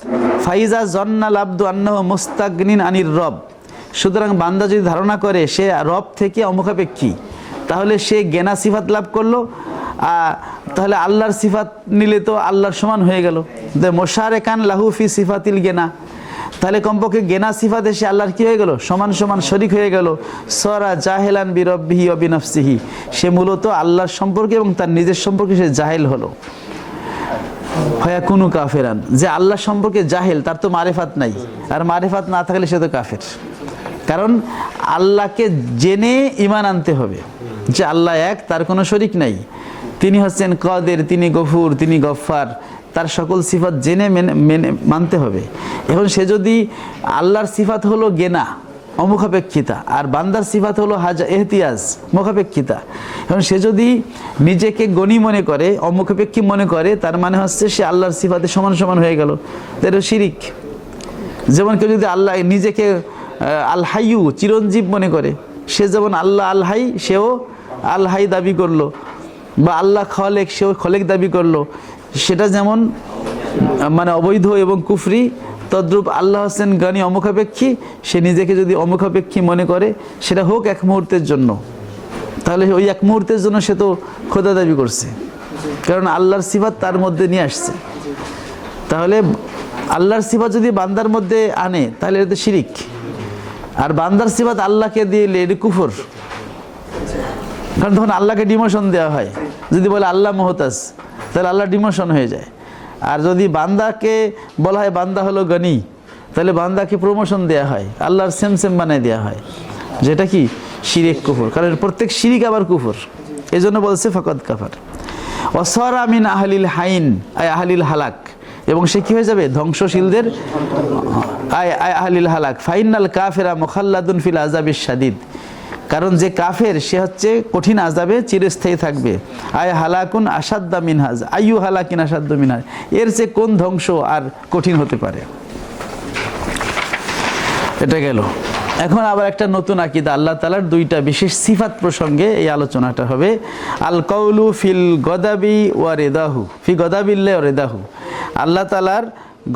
Speaker 1: ফাইজা জন্নাল আবদু আন্নাহু মুস্তাগনিন আনির রব, সুতরাং বান্দা যদি ধারণা করে সে রব থেকে অমুখাপেক্ষী, তাহলে সে গেনা সিফাত লাভ করলো, তাহলে আল্লাহর সিফাত নিলে তো আল্লাহর সমান হয়ে গেল। মোশারেকান লাহু ফি সিফাতিল গেনা, তাহলে কমপক্ষে গেনা সিফাত এসে আল্লাহর কি হয়ে গেল? সমান সমান শরীক হয়ে গেল। সরা জাহেলান বিরব্বিহি ওয়া বিনাফসিহি, সে মূলত আল্লাহর সম্পর্কে এবং তার নিজের সম্পর্কে সে জাহেল হলো। ফায়াকুনু কাফেরান, যে আল্লাহ সম্পর্কে জাহেল তার তো মারিফাত নাই, আর মারিফাত না থাকলে সে তো কাফের। কারণ আল্লাহকে জেনে ঈমান আনতে হবে, যে আল্লাহ এক, তার কোনো শরিক নাই, তিনি হচ্ছেন কাদের, তিনি গফুর, তিনি গফফার, তার সকল সিফাত জেনে মেনে মানতে হবে। এখন সে যদি আল্লাহর সিফাত হলো গেনা, অমুখাপেক্ষিতা, আর বান্দার সিফাত হলো এহতিয়াজ, মুখাপেক্ষিতা। এখন সে যদি নিজেকে গণি মনে করে, অমুখাপেক্ষী মনে করে, তার মানে হচ্ছে সে আল্লাহর সিফাতে সমান সমান হয়ে গেল, এটা শিরিক। যেমন কেউ যদি আল্লাহ নিজেকে আল হাইয়ু, চিরঞ্জীব মনে করে, সে যেমন আল্লাহ আল হাই, সেও আল হাই দাবি করলো, বা আল্লাহ খলেক, সেও খলেক দাবি করলো, সেটা যেমন মানে অবৈধ এবং কুফরি, তদ্রূপ আল্লাহ হোসেন গানি অমুখাপেক্ষী, সে নিজেকে যদি অমুখাপেক্ষী মনে করে, সেটা হোক এক মুহূর্তের জন্য, তাহলে ওই এক মুহূর্তের জন্য সে তো খোদা দাবি করছে, কারণ আল্লাহর সিফাত তার মধ্যে নিয়ে আসছে। তাহলে আল্লাহর সিফাত যদি বান্দার মধ্যে আনে, তাহলে এটা শিরিক। আর বান্দার সিফাত আল্লাহকে দিলে এটা কুফর, কারণ তখন আল্লাহকে ডিমোশন দেওয়া হয়। যদি বলে আল্লাহ মুহতাজ, তাহলে আল্লাহ ডিমোশন হয়ে যায়। আর যদি বান্দাকে বলা হয় বান্দা হলো গনি, তাহলে বান্দাকে প্রমোশন দেওয়া হয়, আল্লাহর সেম সেম বানায় দেওয়া হয়, যেটা কি শিরিক, কুফর। কারণ প্রত্যেক শিরিক আবার কুফর, এই জন্য বলছে ফাকাদ কাফার। ওয়াসারা মিন আহলিল হাইন আই আহলিল হালাক, এবং সে কি হয়ে যাবে, ধ্বংসশীলদের আই আহলিল হালাক। ফাইনাল কাফেরা মুখাল্লাদুন ফিল আযাবিশ শাদীদ, কারণ যে কাফের সে হচ্ছে কঠিন আযাবে চিরস্থায়ী থাকবে। আয় হালাকুন আসাদ্দা মিনহাজ, আইয়ু হালাকিন আসাদ্দু মিনহাজ, এর যে কোন ধ্বংস আর কঠিন হতে পারে। এটা গেল। এখন আবার একটা নতুন আকীদা, আল্লাহ তাআলার দুইটা বিশেষ সিফাত প্রসঙ্গে এই আলোচনাটা হবে। আল কাউলু ফিল গদাবি ওয়া রিদাহু, ফি গদাবিল্লাহি ওয়া রিদাহু, আল্লাহ তাআলার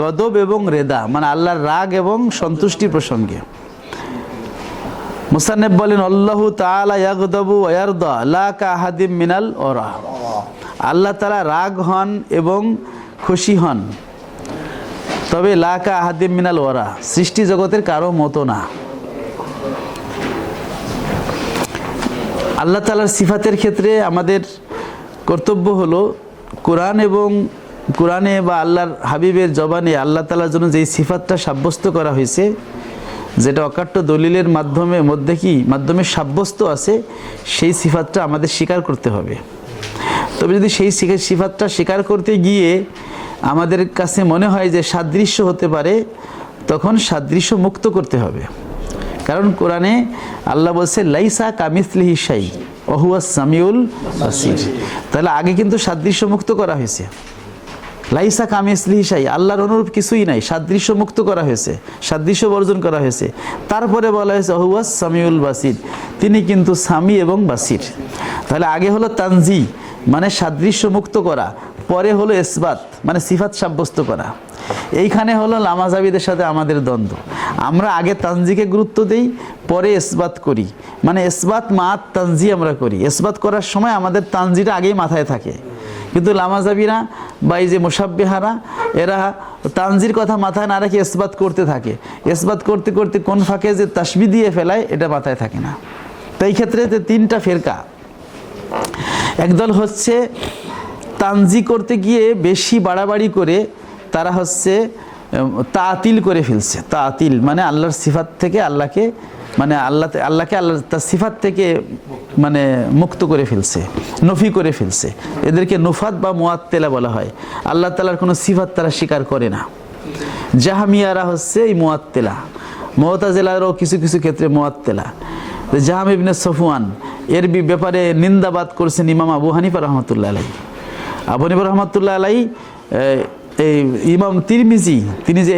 Speaker 1: গদব এবং রেদা, মানে আল্লাহর রাগ এবং সন্তুষ্টি প্রসঙ্গে। মুসান্নিফ বলেন আল্লাহু তাআলা ইয়াগদাবু ওয়া ইয়ারদা লা কা আহাদিম মিনাল ওরা, আল্লাহ তাআলা রাগ হন এবং খুশি হন, তবে লা কা আহাদিম মিনাল ওরা, সৃষ্টি জগতের কারো মতো না। আল্লাহ তাআলার সিফাতের ক্ষেত্রে আমাদের কর্তব্য হলো কোরআনে বা আল্লাহর হাবিবের জবানে আল্লাহ তাআলার জন্য যেই সিফাতটা সাব্যস্ত করা হয়েছে, যেটা অকাট্য দলিলের মাধ্যমে সাব্যস্ত আছে, সেই সিফাতটা আমাদের স্বীকার করতে হবে। তবে যদি সেই সিফাতটা স্বীকার করতে গিয়ে আমাদের কাছে মনে হয় যে সাদৃশ্য হতে পারে, তখন সাদৃশ্য মুক্ত করতে হবে। কারণ কোরআনে আল্লাহ বলছে লাইসা কামিসলিহি শাই ওয়া হুয়াস সামিউল বাসির, তাহলে আগে কিন্তু সাদৃশ্য মুক্ত করা হয়েছে। লাইসা কামিসলিহি শাই, আল্লাহর অনুরূপ কিছুই নাই, সাদৃশ্য মুক্ত করা হয়েছে, সাদৃশ্য বর্জন করা হয়েছে। তারপরে বলা হয়েছে হুয়াস সামিউল বাসির, তিনি কিন্তু সামি এবং বাসির। তাহলে আগে হলো তানজি, মানে সাদৃশ্য মুক্ত করা, পরে হলো ইসবাত, মানে সিফাত সাব্যস্ত করা। এইখানে হলো লামাজাবিদের সাথে আমাদের দ্বন্দ্ব। আমরা আগে তানজিকে গুরুত্ব দেই, পরে ইসবাত করি, মানে ইসবাত মাত তানজি আমরা করি। ইসবাত করার সময় আমাদের তানজিটা আগেই মাথায় থাকে, কিন্তু লামাজাবিরা বা এই যে মুশাব্বিহারা, এরা তানজির কথা মাথায় না রেখে ইসবাত করতে থাকে। ইসবাত করতে করতে কোন ফাঁকে যে তাসবিহ দিয়ে ফেলায়, এটা মাথায় থাকে না। তাই ক্ষেত্রে তিনটা ফেরকা, একদল হচ্ছে তানজি করতে গিয়ে বেশি বাড়াবাড়ি করে তারা হচ্ছে তাতিল করে ফেলছে। তাতিল মানে আল্লাহর সিফাত থেকে আল্লাহকে, মানে আল্লাহকে তার সিফাত থেকে মানে মুক্ত করে ফেলছে, নফি করে ফেলছে। এদেরকে নুফাত বা মুআত্তিলা বলা হয়। আল্লাহ তাআলার কোনো সিফাত তারা স্বীকার করে না। জাহমিয়ারা হচ্ছে এই মুআত্তিলা, মুতাজিলারও কিছু কিছু ক্ষেত্রে মুআত্তিলা। জাহাম ইবনে সফওয়ান এর ব্যাপারে নিন্দাবাদ করেছেন ইমাম আবু হানিফা রাহমাতুল্লাহ আলাইহি। আবু হানিফা রাহমাতুল্লাহ আলাইহি এই ইমাম তিরমিজি, তিনি যে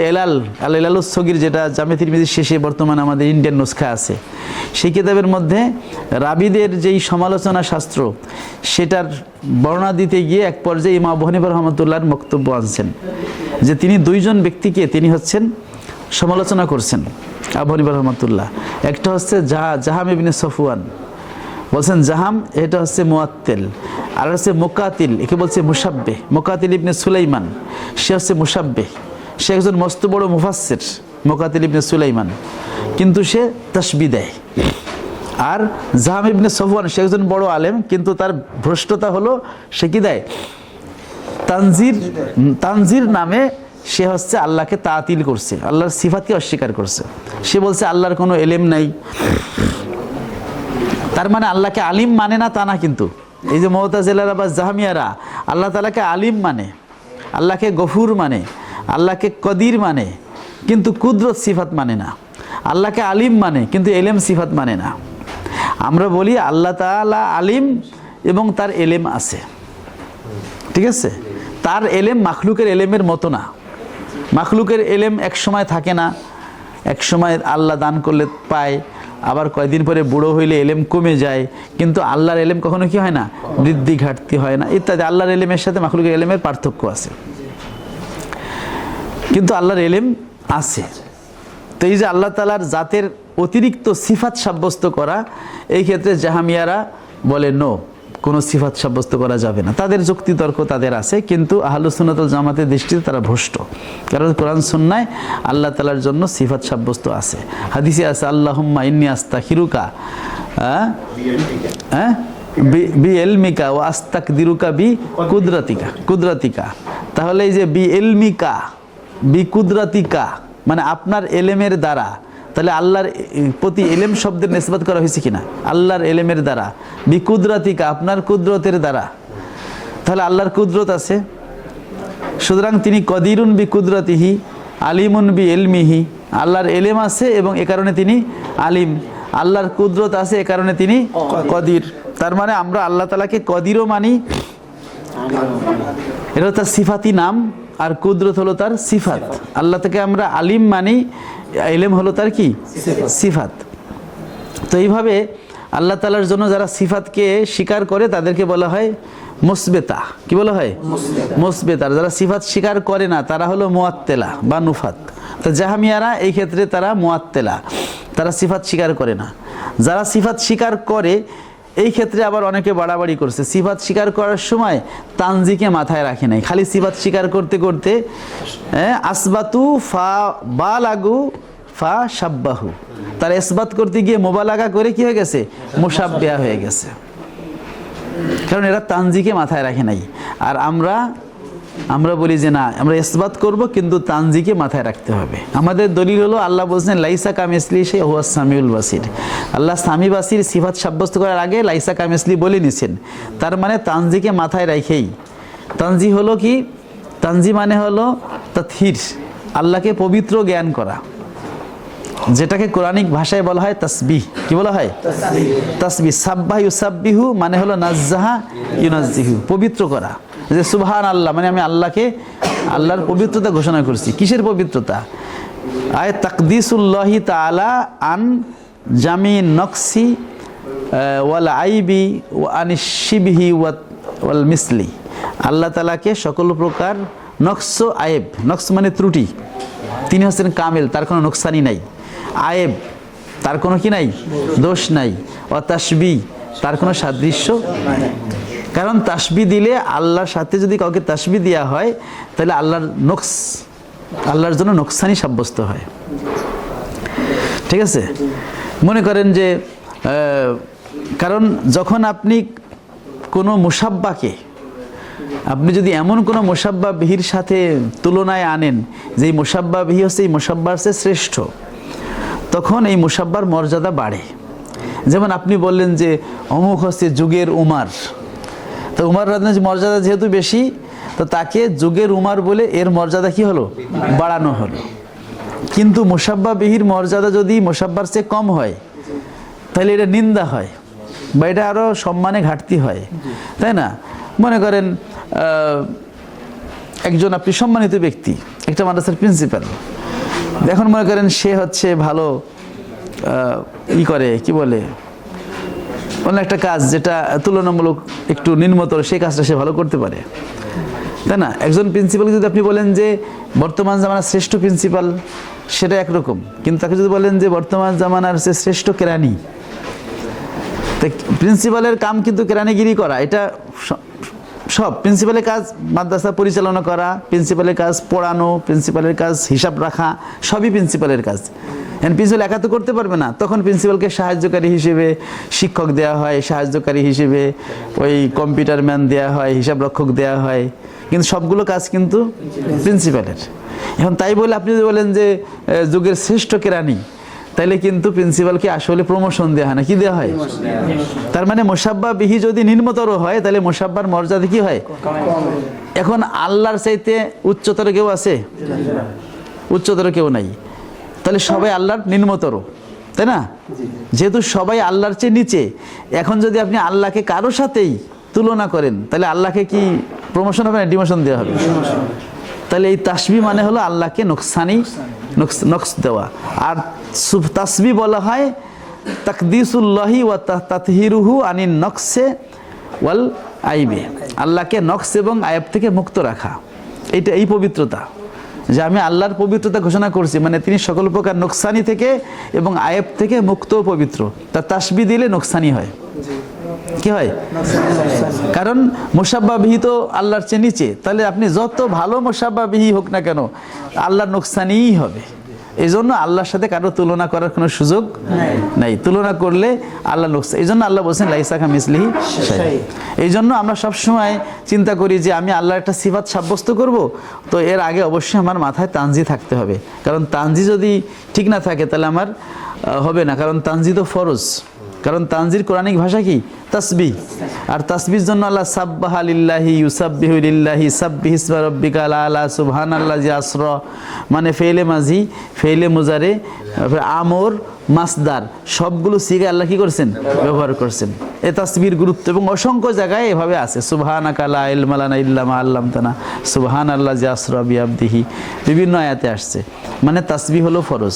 Speaker 1: এলালুস সগীর, যেটা জামে তিরমিজির শেষে বর্তমানে আমাদের ইন্ডিয়ান নুসখা আছে, সেই কিতাবের মধ্যে রাবিদের যেই সমালোচনা শাস্ত্র, সেটার বর্ণনা দিতে গিয়ে এক পর্যায়ে ইমাম আবু হানিফা রাহমাতুল্লাহর বক্তব্য আনছেন যে তিনি দুইজন ব্যক্তিকে তিনি হচ্ছেন সমালোচনা করছেন আবু হানিফা রাহমাতুল্লাহ। একটা হচ্ছে জাহাম ইবনে সফওয়ান, বলছেন জাহাম এটা হচ্ছে মুআত্তিল, আর হচ্ছে মুকাতিল, একে বলছে মুশাব্বিহ। মুকাতিল ইবনে সুলাইমান, সে হচ্ছে মুশাব্বিহ, সে একজন মস্ত বড় মুফাসসির, মুকাতিল ইবনে সুলাইমান, কিন্তু সে তাসবিহ দেয়। আর জাহাম ইবনে সফওয়ান, সে একজন বড় আলেম, কিন্তু তার ভ্রষ্টতা হলো সে কি দেয়, তানজির নামে সে হচ্ছে আল্লাহকে তাতিল করছে, আল্লাহর সিফাতকে অস্বীকার করছে। সে বলছে আল্লাহর কোনো এলেম নাই, তার মানে আল্লাহকে আলিম মানে না তা না, কিন্তু এই যে মুতাজিলারা বা জাহমিয়ারা আল্লাহ তাআলাকে আলিম মানে, আল্লাহকে গফুর মানে, আল্লাহকে কদির মানে, কিন্তু কুদরত সিফাত মানে না। আল্লাহকে আলিম মানে কিন্তু এলেম সিফাত মানে না। আমরা বলি আল্লাহ তাআলা আলিম এবং তার এলেম আছে, ঠিক আছে? তার এলেম মাখলুকের এলেমের মতো না। মাখলুকের এলেম এক সময় থাকে না, এক সময় আল্লাহ দান করলে পায়, আবার কয়েকদিন পরে বুড়ো হইলে এলেম কমে যায়, কিন্তু আল্লাহর এলেম কখনো কি হয় না, বৃদ্ধি ঘাটতি হয় না ইত্যাদি। আল্লাহর এলেমের সাথে মাখলুকের এলেমের পার্থক্য আছে, কিন্তু আল্লাহর এলেম আছে। তো এই যে আল্লাহ তাআলার জাতের অতিরিক্ত সিফাত সাব্যস্ত করা, এই ক্ষেত্রে জাহামিয়ারা বলে নো, কোনো সিফাত সাব্যস্ত করা যাবে না। তাদের যুক্তি তর্ক তাদের আছে, কিন্তু আহলুস সুন্নাত ওয়াল জামাতের দৃষ্টিতে তারা ভ্রষ্ট। কারণ কোরআন সুন্নায় আল্লাহ তাআলার জন্য সিফাত সাব্যস্ত আছে। হাদিসে আছে আল্লাহুম্মা ইন্নী আস্তাগফিরুকা বি ইলমিকা ওয়া আস্তাকদিরুকা বি কুদরাতিকা। তাহলে এই যে বি ইলমিকা বি কুদরাতিকা মানে আপনার এলেমের দ্বারা, তাহলে আল্লাহর প্রতি এলেম শব্দের নিসবত করা হয়েছে কিনা, আল্লাহর এলেমের দ্বারা, বি কুদরাতিকা আপনার কুদরতের দ্বারা, তাহলে আল্লাহর কুদরত আছে। সুতরাং তিনি কদিরুন বি কুদরতিহি আলিমুন বি ইলমিহি, আল্লাহর এলেম আছে এবং এ কারণে তিনি আলিম, আল্লাহর কুদরত আছে এ কারণে তিনি কদির। তার মানে আমরা আল্লাহ তাআলাকে কদিরও মানি, এটা তার সিফাতি নাম, আর কুদরত হলো তার সিফাত। আল্লাহ থেকে আমরা আলিম মানি, ইলম হলো তার কি সিফাত। তো এইভাবে আল্লাহ তাআলার জন্য যারা সিফাতকে স্বীকার করে তাদেরকে বলা হয় মুসবেতা। কি বলা হয়? মুসবেতা। যারা সিফাত স্বীকার করে না তারা হলো মুআত্তিলা বা নুফাত। তো জাহমিয়ারা এই ক্ষেত্রে তারা মুআত্তিলা, তারা সিফাত স্বীকার করে না। যারা সিফাত স্বীকার করে এই ক্ষেত্রে আবার অনেকে বাড়াবাড়ি করছে, সিফাত স্বীকার করার সময় তানজিকে মাথায় রাখে নাই, খালি সিফাত স্বীকার করতে করতে আসবাতু ফা বালাগু ফা শাব্বাহু, তার ইসবাত করতে গিয়ে মুবালাগা করে কি হয়ে গেছে, মুশাব্বিহা হয়ে গেছে, কারণ এরা তানজিকে মাথায় রাখে নাই। আর আমরা বলি যে না, আমরা ইসবাত করব কিন্তু তানজিকে মাথায় রাখতে হবে। আমাদের দলিল হলো আল্লাহ বলছেন লাইসা কামিসলি শাই হুয়াস সামিউল বাসির। আল্লাহ সামি বাসির সিফাত সাব্যস্ত করার আগে লাইসা কামিসলি বলে নিছেন, তার মানে তানজিকে মাথায় রাখেই। তানজি হলো কি? তানজি মানে হলো তাতহির, আল্লাহকে পবিত্র জ্ঞান করা, যেটাকে কোরআনিক ভাষায় বলা হয় তাসবিহ। কি বলা হয়? তাসবিহ। সাব্বাহ ইউসাব্বিহু মানে হলো নাজ্জাহা ইউনাজ্জিহু, পবিত্র করা। যে সুবহান আল্লাহ মানে আমি আল্লাহর পবিত্রতা ঘোষণা করছি। কিসের পবিত্রতা? আয় তাকদিসুল্লাহি তাআলা আন জামি নকসি ওয়াল আইবি ওয়া আনিশিবহি ওয়াল মিসলি। আল্লাহ তাআলাকে সকল প্রকার নকস আয়েব, নকস মানে ত্রুটি, তিনি হচ্ছেন কামেল, তার কোনো নোকসানি নাই। আয়েব, তার কোনো কি নাই, দোষ নাই। ও তাসবিহ, তার কোনো সাদৃশ্য নাই। কারণ তাসবিহ দিলে আল্লাহর সাথে যদি কাউকে তাসবিহ দেওয়া হয় তাহলে আল্লাহর জন্য নোকসানি সাব্যস্ত হয়। ঠিক আছে? মনে করেন যে কারণ যখন আপনি কোনো মুসাব্বাকে আপনি যদি এমন কোনো মুসাব্বা বিহির সাথে তুলনায় আনেন যে এই মুসাব্বা বিহি হচ্ছে এই মুসাব্বার চেয়ে শ্রেষ্ঠ, তখন এই মুসাব্বার মর্যাদা বাড়ে। যেমন আপনি বললেন যে অমুক হচ্ছে যুগের উমার, তো উমার রাদিয়াল্লাহু আনহু মর্যাদা যেহেতু বেশি, তো তাকে যুগের উমার বলে এর মর্যাদা কি হলো, বাড়ানো হলো। কিন্তু মুসাব্বা বিহির মর্যাদা যদি মুসাব্বার চেয়ে কম হয় তাহলে এটা নিন্দা হয় বা এটা আরও সম্মানে ঘাটতি হয়, তাই না? মনে করেন একজন আপনি সম্মানিত ব্যক্তি, একটা মাদ্রাসার প্রিন্সিপাল, এখন মনে করেন সে হচ্ছে ভালো করে কি বলে অন্য একটা কাজ যেটা তুলনামূলক একটু নিম্নতর, সেই কাজটা সে ভালো করতে পারে, তাই না? একজন প্রিন্সিপাল যদি আপনি বলেন যে বর্তমান জামানার শ্রেষ্ঠ প্রিন্সিপাল, সেটা একরকম, কিন্তু তাকে যদি বলেন যে বর্তমান জামানার সে শ্রেষ্ঠ কেরানি, তো প্রিন্সিপালের কাম কিন্তু কেরানিগিরি করা, এটা সব প্রিন্সিপালের কাজ। মাদ্রাসা পরিচালনা করা প্রিন্সিপালের কাজ, পড়ানো প্রিন্সিপালের কাজ, হিসাব রাখা সবই প্রিন্সিপালের কাজ। প্রিন্সিপাল একা তো করতে পারবে না, তখন প্রিন্সিপালকে সাহায্যকারী হিসেবে শিক্ষক দেওয়া হয়, সাহায্যকারী হিসেবে ওই কম্পিউটার ম্যান দেওয়া হয়, হিসাব রক্ষক দেওয়া হয়, কিন্তু সবগুলো কাজ কিন্তু প্রিন্সিপালের। এখন তাই বলে আপনি যদি বলেন যে যুগের শ্রেষ্ঠ কেরানি, তাহলে কিন্তু প্রিন্সিপালকে আসলে প্রমোশন দেওয়া হয় না, কি দেওয়া হয়? তার মানে মুসাব্বা বিহি যদি নিম্নতর হয় তাহলে মুসাব্বার মর্যাদা কি হয়? এখন আল্লাহর চাইতে উচ্চতর কেউ আছে? উচ্চতর কেউ নাই, তাহলে সবাই আল্লাহর নিম্নতর, তাই না? যেহেতু সবাই আল্লাহর চেয়ে নিচে, এখন যদি আপনি আল্লাহকে কারোর সাথেই তুলনা করেন তাহলে আল্লাহকে কি প্রমোশন হবে না ডিমোশন দেওয়া হবে? তাহলে এই তাসবিহ মানে হলো আল্লাহকে নকসানি নকস দেওয়া। আর তাসবিহ বলা হয় তাকদিসুল্লাহি ওয়া তাতহিরুহু আনিন নকসে ওয়াল আইবে, আল্লাহকে নকস এবং আয়াব থেকে মুক্ত রাখা, এইটা এই পবিত্রতা, যে আমি আল্লাহর পবিত্রতা ঘোষণা করছি, মানে তিনি সকল প্রকার নোকসানি থেকে এবং আয়াব থেকে মুক্ত পবিত্র। তার তাসবিহ দিলে নোকসানি হয়, কি হয়? কারণ মুসাব্বা বিহি তো আল্লাহর চেয়ে নিচে, তাহলে আপনি যত ভালো মুসাব্বা বিহি হোক না কেন আল্লাহর নোকসানিই হবে। এই জন্য আল্লাহর সাথে কারো তুলনা করার কোনো সুযোগ নাই, তুলনা করলে আল্লাহ নোকসান। এই জন্য আল্লাহ বলছেন লাইসা কামিসলিহি শাই। এই জন্য আমরা সবসময় চিন্তা করি যে আমি আল্লাহর একটা সিফাত সাব্যস্ত করব, তো এর আগে অবশ্যই আমার মাথায় তানজি থাকতে হবে, কারণ তানজি যদি ঠিক না থাকে তাহলে আমার হবে না, কারণ তানজি তো ফরজ। কারণ তানজির কোরআনিক ভাষা কি? তাসবিহ। আর তাসবিহর জন্য আল্লাহ সাব্বাহা লিল্লাহি ইউসাব্বিহু লিল্লাহি সাব্বিহিসমা রাব্বিকাল আলা সুবহানাল্লাযী আসরা, মানে ফেইলে মাজি, ফেইলে মুজারে, আমর, মাসদার সবগুলো সিগায় আল্লাহ কি করছেন? ব্যবহার করছেন। এই তাসবিহর গুরুত্ব এবং অসংখ্য জায়গায় এভাবে আছে, সুবহানাকা লা ইলমা লানা ইল্লা মা আল্লামতানা, সুবহানাল্লাযী আসরা বিআবদিহি, বিভিন্ন আয়াতে আসছে। মানে তাসবিহ হলো ফরজ।